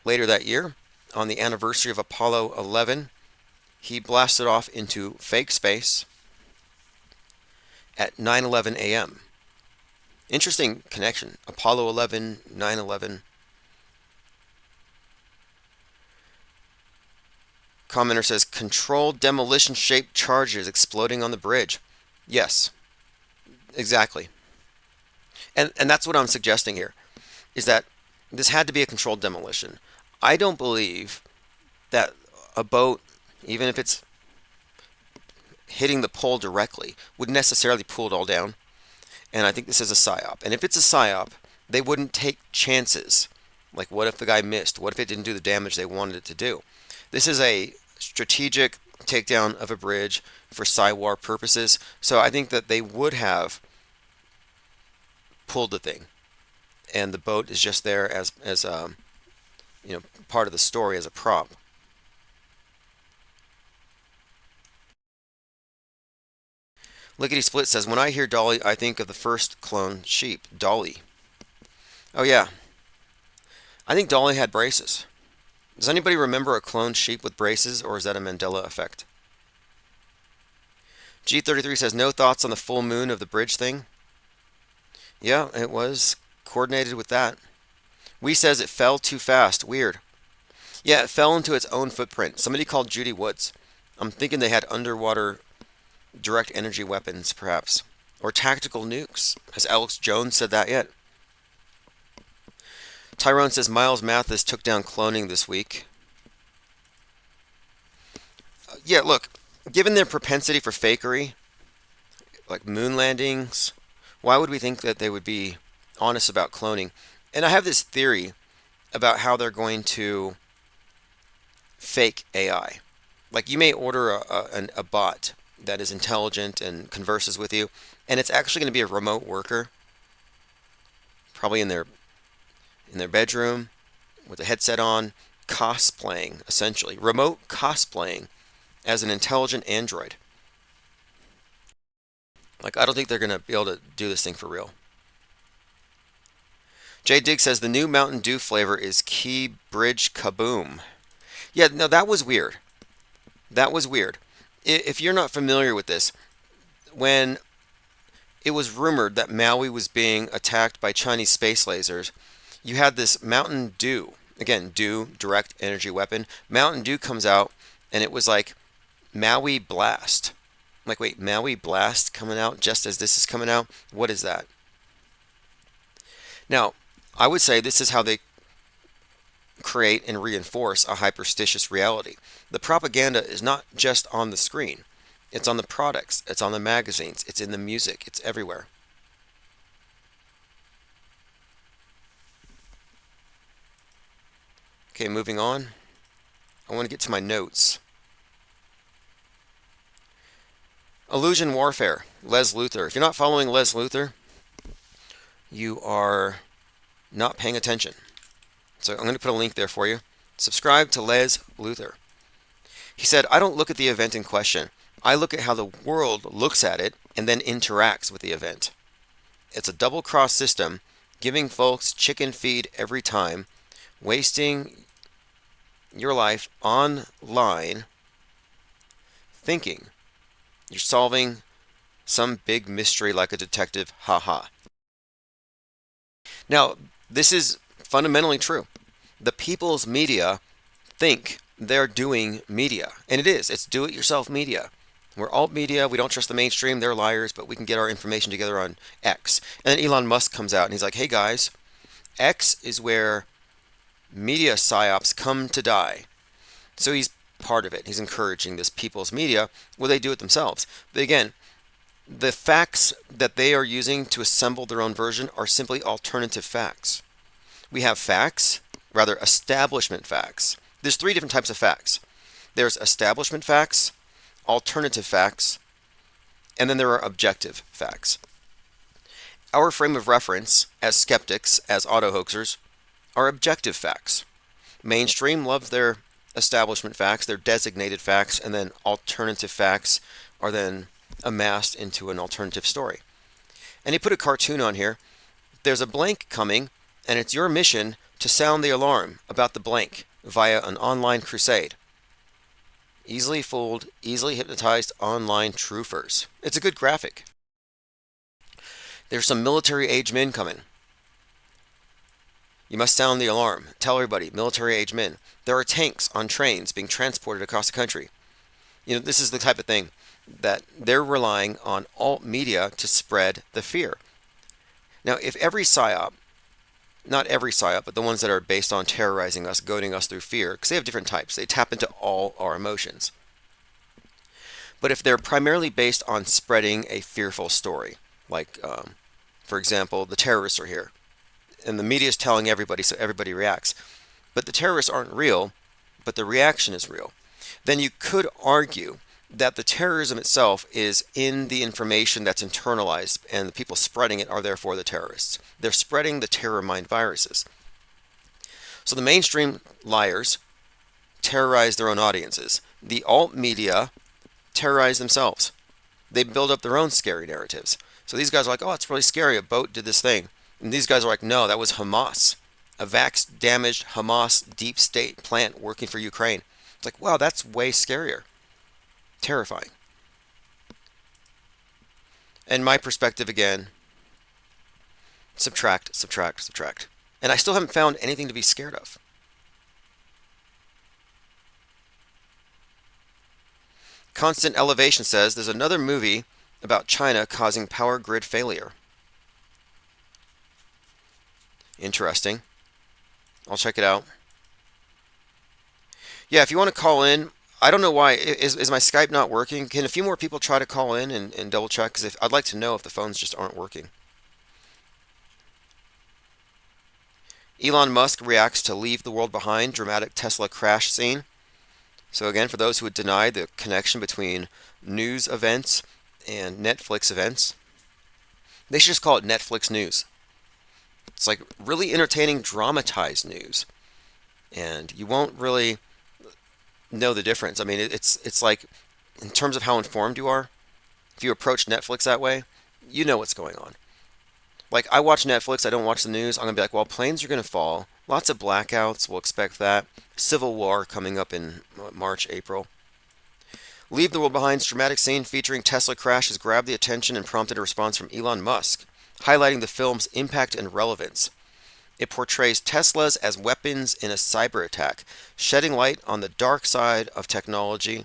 Later that year, on the anniversary of Apollo 11, he blasted off into fake space at 9:11 a.m. Interesting connection. Apollo 11, 9/11. Commenter says, controlled demolition-shaped charges exploding on the bridge. Yes, exactly. And that's what I'm suggesting here, is that this had to be a controlled demolition. I don't believe that a boat, even if it's hitting the pole directly, would necessarily pull it all down. And I think this is a psyop. And if it's a psyop, they wouldn't take chances. Like, what if the guy missed? What if it didn't do the damage they wanted it to do? This is a strategic takedown of a bridge for Psywar purposes. So I think that they would have pulled the thing. And the boat is just there as part of the story, as a prop. Lickety Split says, when I hear Dolly, I think of the first clone sheep, Dolly. Oh yeah. I think Dolly had braces. Does anybody remember a cloned sheep with braces, or is that a Mandela effect? G33 says, no thoughts on the full moon of the bridge thing? Yeah, it was coordinated with that. We says it fell too fast. Weird. Yeah, it fell into its own footprint. Somebody called Judy Woods. I'm thinking they had underwater direct energy weapons, perhaps. Or tactical nukes. Has Alex Jones said that yet? Tyrone says Miles Mathis took down cloning this week. Yeah, look, given their propensity for fakery, like moon landings, why would we think that they would be honest about cloning? And I have this theory about how they're going to fake AI. Like you may order a bot that is intelligent and converses with you, and it's actually going to be a remote worker, probably in their bedroom with a headset on, cosplaying essentially, remote cosplaying as an intelligent android. Like I don't think they're going to be able to do this thing for real. Jay Digg says the new Mountain Dew flavor is Key Bridge Kaboom. Yeah, no, that was weird. That was weird. If you're not familiar with this, when it was rumored that Maui was being attacked by Chinese space lasers, you had this Mountain Dew. Again, Dew, direct energy weapon. Mountain Dew comes out, and it was like Maui Blast. I'm like, wait, Maui Blast coming out just as this is coming out? What is that? Now, I would say this is how they create and reinforce a hyperstitious reality. The propaganda is not just on the screen. It's on the products, it's on the magazines, it's in the music, it's everywhere. Okay, moving on. I want to get to my notes. Illusion warfare, Les Luthor. If you're not following Les Luthor, you are not paying attention. So I'm going to put a link there for you. Subscribe to Les Luthor. He said, I don't look at the event in question. I look at how the world looks at it and then interacts with the event. It's a double cross system, giving folks chicken feed every time, wasting your life online thinking you're solving some big mystery like a detective. Haha. Now, this is fundamentally true. The people's media think they're doing media, and it is. It's do-it-yourself media. We're alt media. We don't trust the mainstream. They're liars, but we can get our information together on X. And then Elon Musk comes out and he's like, hey guys, X is where media psyops come to die. So he's part of it. He's encouraging this people's media where they do it themselves. But again, the facts that they are using to assemble their own version are simply alternative facts. We have facts, rather establishment facts. There's three different types of facts. There's establishment facts, alternative facts, and then there are objective facts. Our frame of reference as skeptics, as auto-hoaxers, are objective facts. Mainstream loves their establishment facts, their designated facts, and then alternative facts are then amassed into an alternative story. And he put a cartoon on here. There's a blank coming, and it's your mission to sound the alarm about the blank via an online crusade. Easily fooled, easily hypnotized online truthers. It's a good graphic. There's some military-age men coming. You must sound the alarm. Tell everybody, military-age men. There are tanks on trains being transported across the country. You know, this is the type of thing that they're relying on alt media to spread the fear. Now, if every psyop, not every psyop, but the ones that are based on terrorizing us, goading us through fear, because they have different types. They tap into all our emotions. But if they're primarily based on spreading a fearful story, like, for example, the terrorists are here, and the media is telling everybody, so everybody reacts. But the terrorists aren't real, but the reaction is real. Then you could argue that the terrorism itself is in the information that's internalized, and the people spreading it are therefore the terrorists. They're spreading the terror mind viruses. So the mainstream liars terrorize their own audiences. The alt media terrorize themselves. They build up their own scary narratives. So these guys are like, oh, it's really scary. A boat did this thing. And these guys are like, no, that was Hamas. A vax-damaged Hamas deep state plant working for Ukraine. It's like, wow, that's way scarier. Terrifying. And my perspective again, subtract, subtract, subtract. And I still haven't found anything to be scared of. Constant Elevation says there's another movie about China causing power grid failure. Interesting. I'll check it out. Yeah, if you want to call in, I don't know why. Is my Skype not working? Can a few more people try to call in and double check? Because I'd like to know if the phones just aren't working. Elon Musk reacts to leave the world behind dramatic Tesla crash scene. So again, for those who would deny the connection between news events and Netflix events, they should just call it Netflix news. It's like really entertaining, dramatized news, and you won't really know the difference. I mean, it's like in terms of how informed you are. If you approach Netflix that way, you know what's going on. Like I watch Netflix, I don't watch the news. I'm gonna be like, well, planes are gonna fall. Lots of blackouts. We'll expect that. Civil war coming up in March, April. Leave the World Behind's dramatic scene featuring Tesla crash has grabbed the attention and prompted a response from Elon Musk, highlighting the film's impact and relevance. It portrays Teslas as weapons in a cyber attack, shedding light on the dark side of technology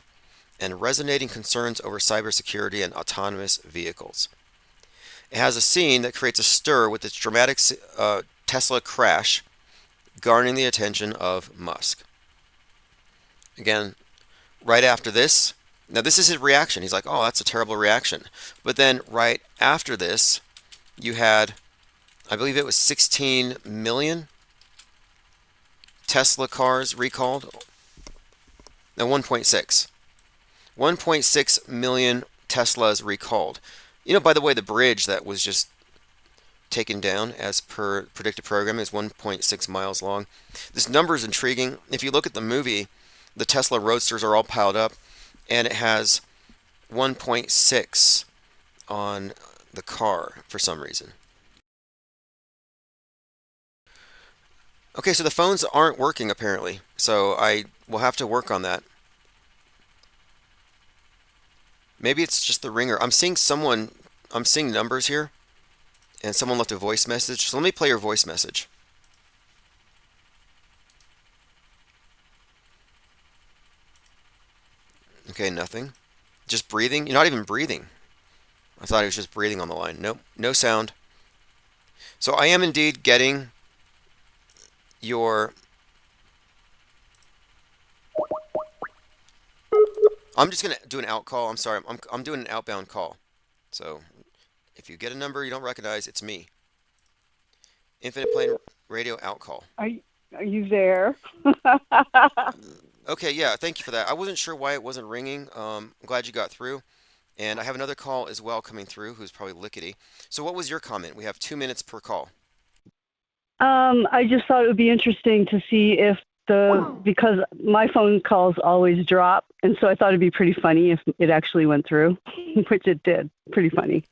and resonating concerns over cybersecurity and autonomous vehicles. It has a scene that creates a stir with its dramatic Tesla crash, garnering the attention of Musk. Again, right after this, now this is his reaction. He's like, oh, that's a terrible reaction. But then right after this, you had, I believe it was 16 million Tesla cars recalled. No, 1.6. 1.6 million Teslas recalled. You know, by the way, the bridge that was just taken down as per Predictive Program is 1.6 miles long. This number is intriguing. If you look at the movie, the Tesla Roadsters are all piled up, and it has 1.6 on the car for some reason. Okay, so the phones aren't working apparently, so I will have to work on that. Maybe it's just the ringer. I'm seeing numbers here, and someone left a voice message. So let me play your voice message. Okay, nothing. Just breathing? You're not even breathing. I thought he was just breathing on the line. Nope, no sound. So I am indeed getting your. I'm just gonna do an out call. I'm sorry. I'm doing an outbound call. So if you get a number you don't recognize, it's me. Infinite Plane Radio out call. Are you there? Okay, yeah, thank you for that. I wasn't sure why it wasn't ringing. I'm glad you got through. And I have another call as well coming through who's probably lickety. So what was your comment? We have 2 minutes per call. I just thought it would be interesting to see if because my phone calls always drop, and so I thought it'd be pretty funny if it actually went through, which it did. Pretty funny.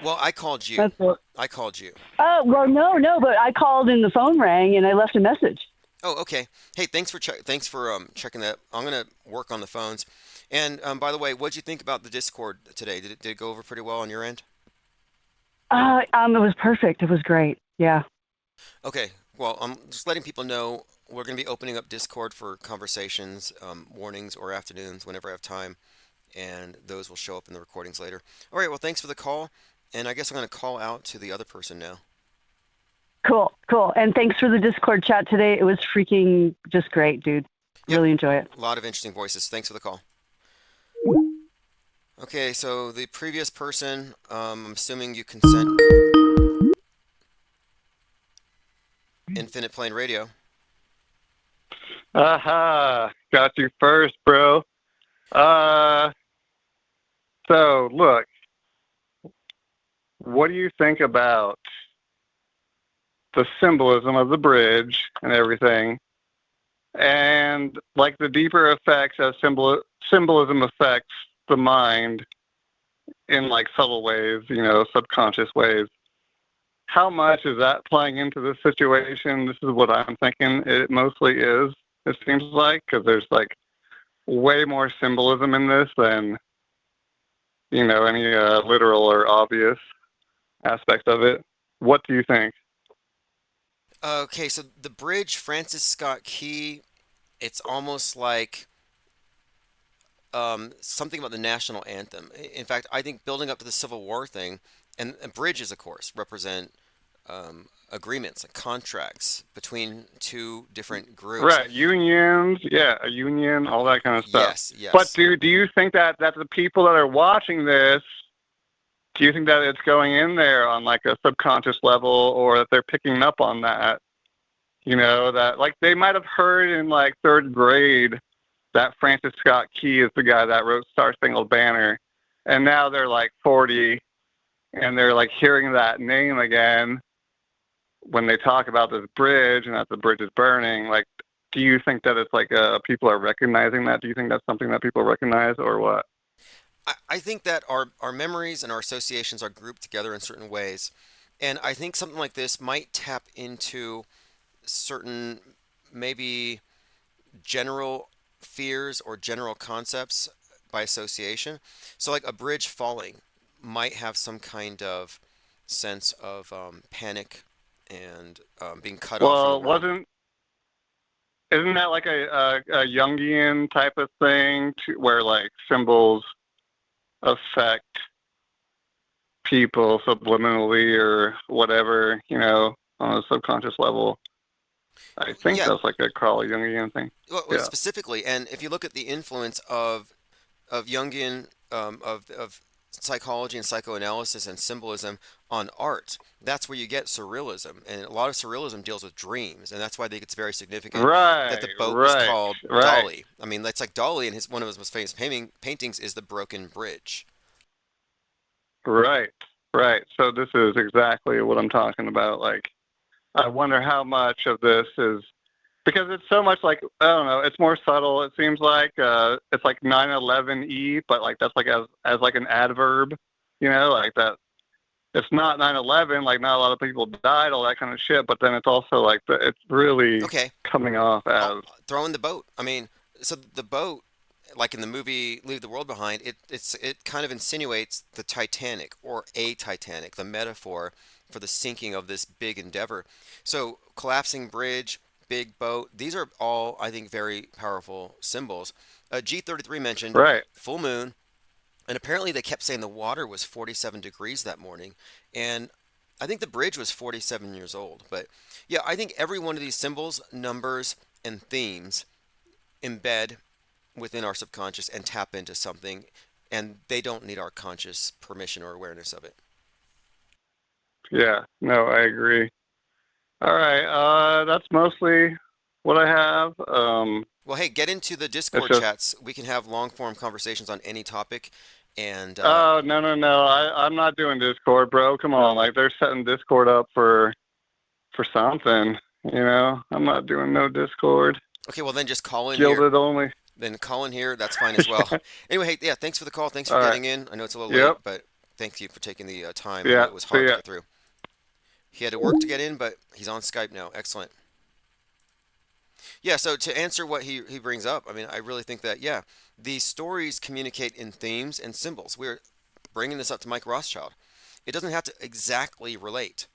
Well, I called you. That's what. I called you. Oh, well, no, but I called and the phone rang and I left a message. Oh, okay. Hey, thanks for checking that. I'm gonna work on the phones. And by the way, what'd you think about the Discord today? Did it go over pretty well on your end? It was perfect. It was great. Yeah. Okay. Well, I'm just letting people know we're gonna be opening up Discord for conversations, mornings or afternoons, whenever I have time, and those will show up in the recordings later. All right. Well, thanks for the call, and I guess I'm gonna call out to the other person now. Cool, cool. And thanks for the Discord chat today. It was freaking just great, dude. Yep. Really enjoy it. A lot of interesting voices. Thanks for the call. Okay, so the previous person, I'm assuming you consent. Infinite Plane Radio. Aha, got you first, bro. Uh, so look, what do you think about the symbolism of the bridge and everything, and like the deeper effects as symbolism affects the mind in like subtle ways, subconscious ways? How much is that playing into this situation? This is what I'm thinking it mostly is. It seems like, because there's like way more symbolism in this than any literal or obvious aspects of it. What do you think? Okay, so the bridge, Francis Scott Key, it's almost like something about the national anthem. In fact, I think building up to the Civil War thing, and bridges, of course, represent agreements, like contracts between two different groups. Right, unions, yeah, a union, all that kind of stuff. Yes, But yes. do you think that the people that are watching this, do you think that it's going in there on like a subconscious level, or that they're picking up on that? that like they might have heard in like third grade that Francis Scott Key is the guy that wrote Star Spangled Banner, and now they're like 40 and they're like hearing that name again when they talk about this bridge and that the bridge is burning. Like, do you think that it's like people are recognizing that? Do you think that's something that people recognize or what? I think that our memories and our associations are grouped together in certain ways. And I think something like this might tap into certain, maybe general fears or general concepts by association. So, like a bridge falling might have some kind of sense of panic and being cut off from the Well, world. wasn't isn't that like a Jungian type of thing where like symbols affect people subliminally or whatever, on a subconscious level? I think Yeah, that's like a Carl Jungian thing. well, Yeah. specifically, and if you look at the influence of Jungian of psychology and psychoanalysis and symbolism on art. That's where you get surrealism, and a lot of surrealism deals with dreams, and that's why I think it's very significant that the Right, boat was right, called right, Dolly. I mean, that's like Dolly, and one of his most famous paintings is the Broken Bridge. right, right. So this is exactly what I'm talking about. Like, I wonder how much of this is because it's so much like I don't know. It's more subtle. It seems like it's like 9/11 but like that's like as like an adverb, like that. It's not 9/11. Like not a lot of people died, all that kind of shit. But then it's also like it's really Okay, coming off I'll as throw in the boat. I mean, so the boat, like in the movie Leave the World Behind, it kind of insinuates the Titanic or a Titanic, the metaphor for the sinking of this big endeavor. So collapsing bridge, big boat, these are all I think very powerful symbols. G33 mentioned right. full moon, and apparently they kept saying the water was 47 degrees that morning, and I think the bridge was 47 years old. But yeah, I think every one of these symbols, numbers, and themes embed within our subconscious and tap into something, and they don't need our conscious permission or awareness of it. Yeah. No, I agree. All right. That's mostly what I have. Well, hey, get into the It's Discord just chats. We can have long form conversations on any topic. And oh no no no. I'm not doing Discord, bro. Come on. Like they're setting Discord up for something. I'm not doing no Discord. okay, well, then just call in here. Gilded only. Then call in here. That's fine as well. Anyway, hey, yeah, thanks for the call. Thanks for All right. getting in. I know it's a little late, Yep. but thank you for taking the time. I know Yeah. it was See hard to ya. get through. He had to work to get in, but he's on Skype now. Excellent. Yeah, so to answer what he brings up, I mean, I really think that, yeah, these stories communicate in themes and symbols. We're bringing this up to Mike Rothschild. It doesn't have to exactly relate.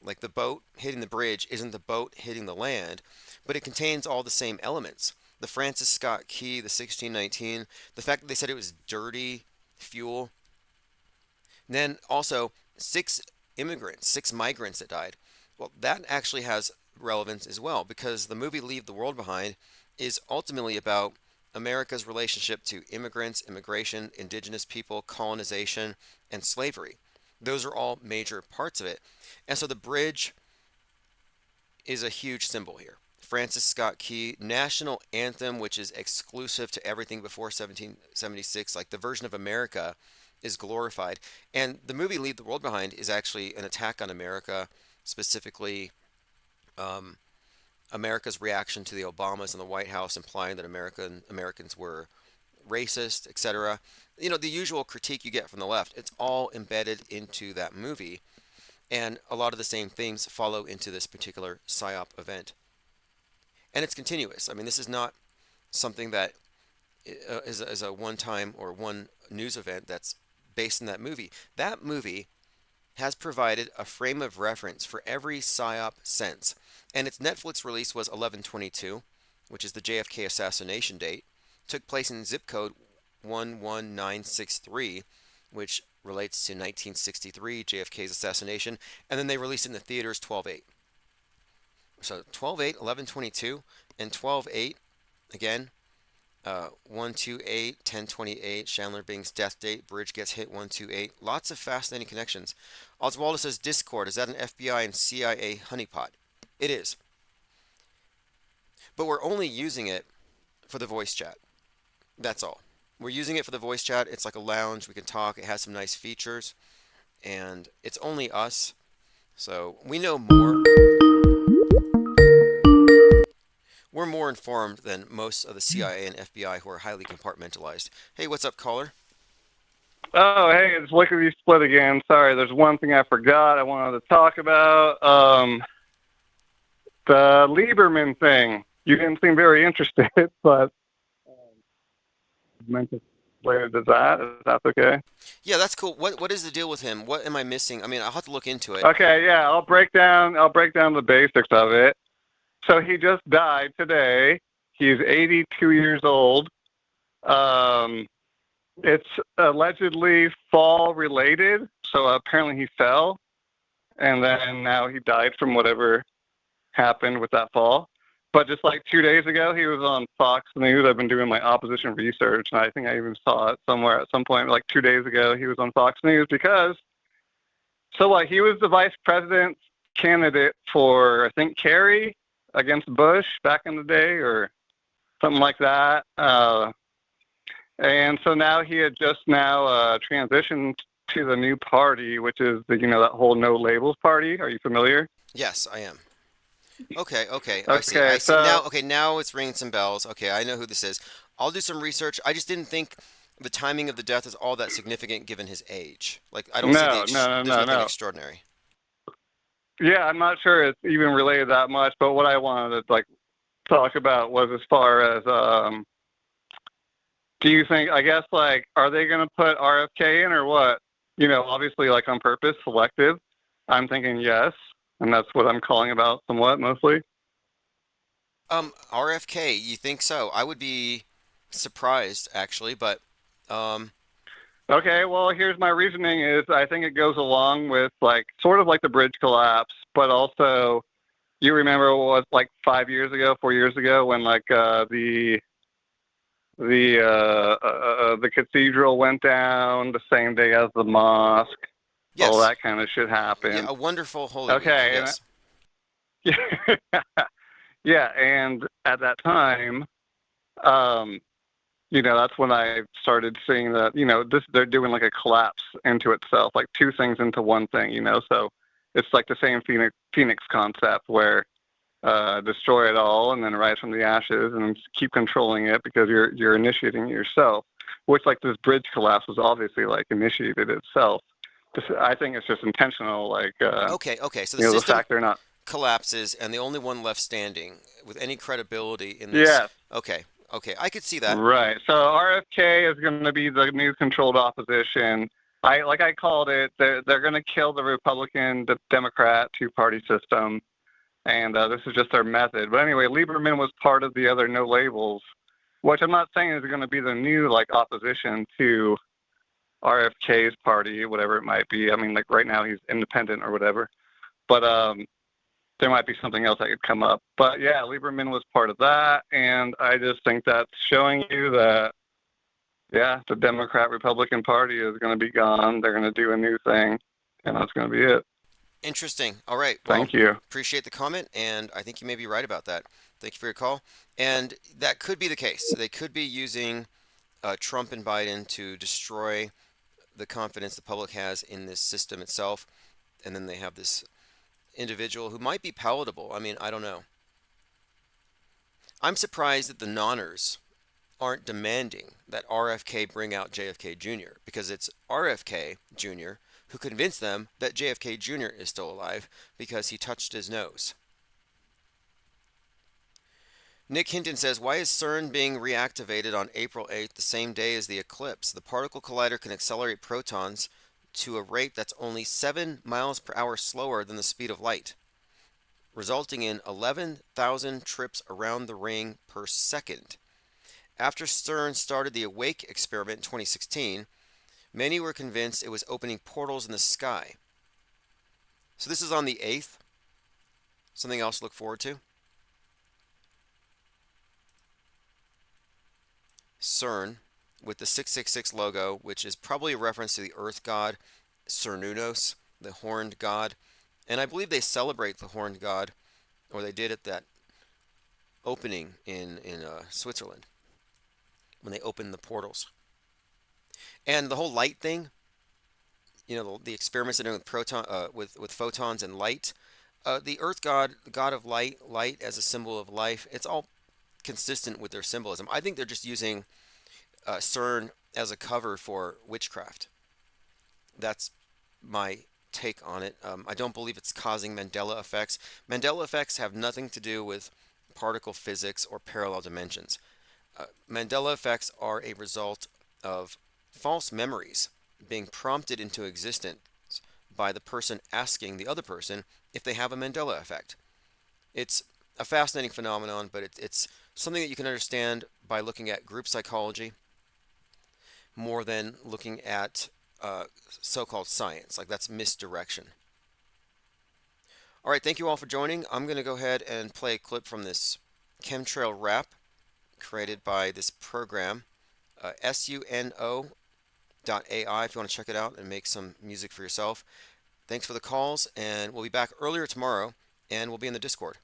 Like the boat hitting the bridge isn't the boat hitting the land, but it contains all the same elements. The Francis Scott Key, the 1619, the fact that they said it was dirty fuel. And then also, six migrants that died. Well, that actually has relevance as well because the movie Leave the World Behind is ultimately about America's relationship to immigrants, immigration, indigenous people, colonization, and slavery. Those are all major parts of it. And so the bridge is a huge symbol here. Francis Scott Key, national anthem, which is exclusive to everything before 1776, like the version of America is glorified. And the movie Leave the World Behind is actually an attack on America, specifically um, America's reaction to the Obamas and the White House, implying that Americans were racist, etc. The usual critique you get from the left. It's all embedded into that movie, and a lot of the same themes follow into this particular psyop event. And it's continuous. I mean, this is not something that is a one-time or one news event that's based in that movie. That movie has provided a frame of reference for every psyop since. And its Netflix release was 11/22, which is the JFK assassination date. Took place in zip code 11963, which relates to 1963, JFK's assassination. And then they released it in the theaters 12/8. So 12/8, 11/22, and 12/8, again, 128, 1028, Chandler Bing's death date, bridge gets hit 128. Lots of fascinating connections. Oswaldo says Discord, is that an FBI and CIA honeypot? It is. But we're only using it for the voice chat. That's all. We're using it for the voice chat. It's like a lounge. We can talk. It has some nice features, and it's only us. So we know more. We're more informed than most of the CIA and FBI who are highly compartmentalized. Hey, what's up, caller? Oh, hey, it's Lickety Split again. Sorry, there's one thing I forgot I wanted to talk about. The Lieberman thing. You didn't seem very interested, but meant to related to that. Is that okay? Yeah, that's cool. What is the deal with him? What am I missing? I mean, I'll have to look into it. Okay, yeah, I'll break down the basics of it. So he just died today. He's 82 years old. Um, it's allegedly fall related. So apparently he fell, and then now he died from whatever happened with that fall. But just like 2 days ago, he was on Fox News. I've been doing my opposition research, and I think I even saw it somewhere at some point. Like 2 days ago, he was on Fox News because he was the vice president candidate for, I think, Kerry against Bush back in the day or something like that. And so now he had just now transitioned to the new party, which is that whole no labels party. Are you familiar? Yes, I am. Okay, okay, I see. I Okay, see. Now, so okay, now it's ringing some bells. Okay, I know who this is. I'll do some research. I just didn't think the timing of the death is all that significant given his age. Like, I don't see no, no, no, there's no, nothing no. extraordinary. Yeah, I'm not sure it's even related that much, but what I wanted to talk about was as far as do you think, I guess, are they going to put RFK in or what? Obviously, on purpose, selective. I'm thinking yes, and that's what I'm calling about somewhat mostly. RFK, you think so? I would be surprised actually, but um, Okay, well, here's my reasoning is I think it goes along with sort of like the bridge collapse, but also you remember what was 5 years ago, 4 years ago when the cathedral went down the same day as the mosque. All yes, that kind of shit yeah, happened. a wonderful Holy Week. Okay, Yes. and yeah, and at that time, um, that's when I started seeing that, they're doing a collapse into itself, like two things into one thing, so it's like the same Phoenix concept where destroy it all and then rise from the ashes and keep controlling it because you're initiating it yourself, which this bridge collapse was obviously initiated itself. I think it's just intentional, Okay, okay. So the the system fact they're not. collapses, and the only one left standing with any credibility in this. Yes. Okay, okay, I could see that. Right. So RFK is going to be the new controlled opposition. I called it. They're going to kill the Republican, the Democrat two-party system, and this is just their method. But anyway, Lieberman was part of the other no labels, which I'm not saying is going to be the new opposition to RFK's party, whatever it might be. I mean, right now he's independent or whatever. But there might be something else that could come up. But yeah, Lieberman was part of that, and I just think that's showing you that yeah, the Democrat Republican Party is going to be gone. They're going to do a new thing, and that's going to be it. Interesting. All right. Well, Thank you. appreciate the comment, and I think you may be right about that. Thank you for your call. And that could be the case. They could be using Trump and Biden to destroy the confidence the public has in this system itself, and then they have this individual who might be palatable. I mean, I don't know. I'm surprised that the noners aren't demanding that RFK bring out JFK Jr. because it's RFK Jr. who convinced them that JFK Jr. is still alive because he touched his nose. Nick Hinton says, why is CERN being reactivated on April 8th, the same day as the eclipse? The particle collider can accelerate protons to a rate that's only 7 miles per hour slower than the speed of light, resulting in 11,000 trips around the ring per second. After CERN started the Awake experiment in 2016, many were convinced it was opening portals in the sky. So this is on the 8th. Something else to look forward to. CERN with the 666 logo, which is probably a reference to the Earth god Cernunnos, the horned god. And I believe they celebrate the horned god, or they did at that opening in Switzerland when they opened the portals. And the whole light thing, the experiments they're doing with with photons and light. The Earth God, the God of light, light as a symbol of life. It's all consistent with their symbolism. I think they're just using CERN as a cover for witchcraft. That's my take on it. I don't believe it's causing Mandela effects. Mandela effects have nothing to do with particle physics or parallel dimensions. Mandela effects are a result of false memories being prompted into existence by the person asking the other person if they have a Mandela effect. It's a fascinating phenomenon, but it's something that you can understand by looking at group psychology more than looking at so-called science. Like, that's misdirection. All right, thank you all for joining. I'm going to go ahead and play a clip from this chemtrail rap created by this program, suno.ai, if you want to check it out and make some music for yourself. Thanks for the calls, and we'll be back earlier tomorrow, and we'll be in the Discord.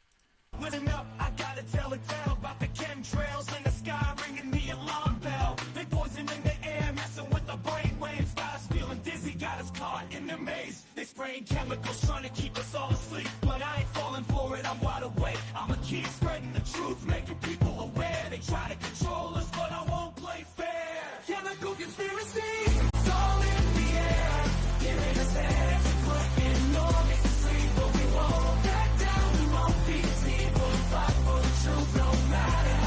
Listen up, I gotta tell a tale about the chemtrails in the sky, ringing the alarm bell. They poison in the air, messing with the brain waves. Got us feeling dizzy, got us caught in their maze. They spraying chemicals trying to keep us all asleep, but I ain't falling for it, I'm wide awake. I'ma keep spreading the truth, making people aware. They try to control us, but I won't play fair. Chemical conspiracy.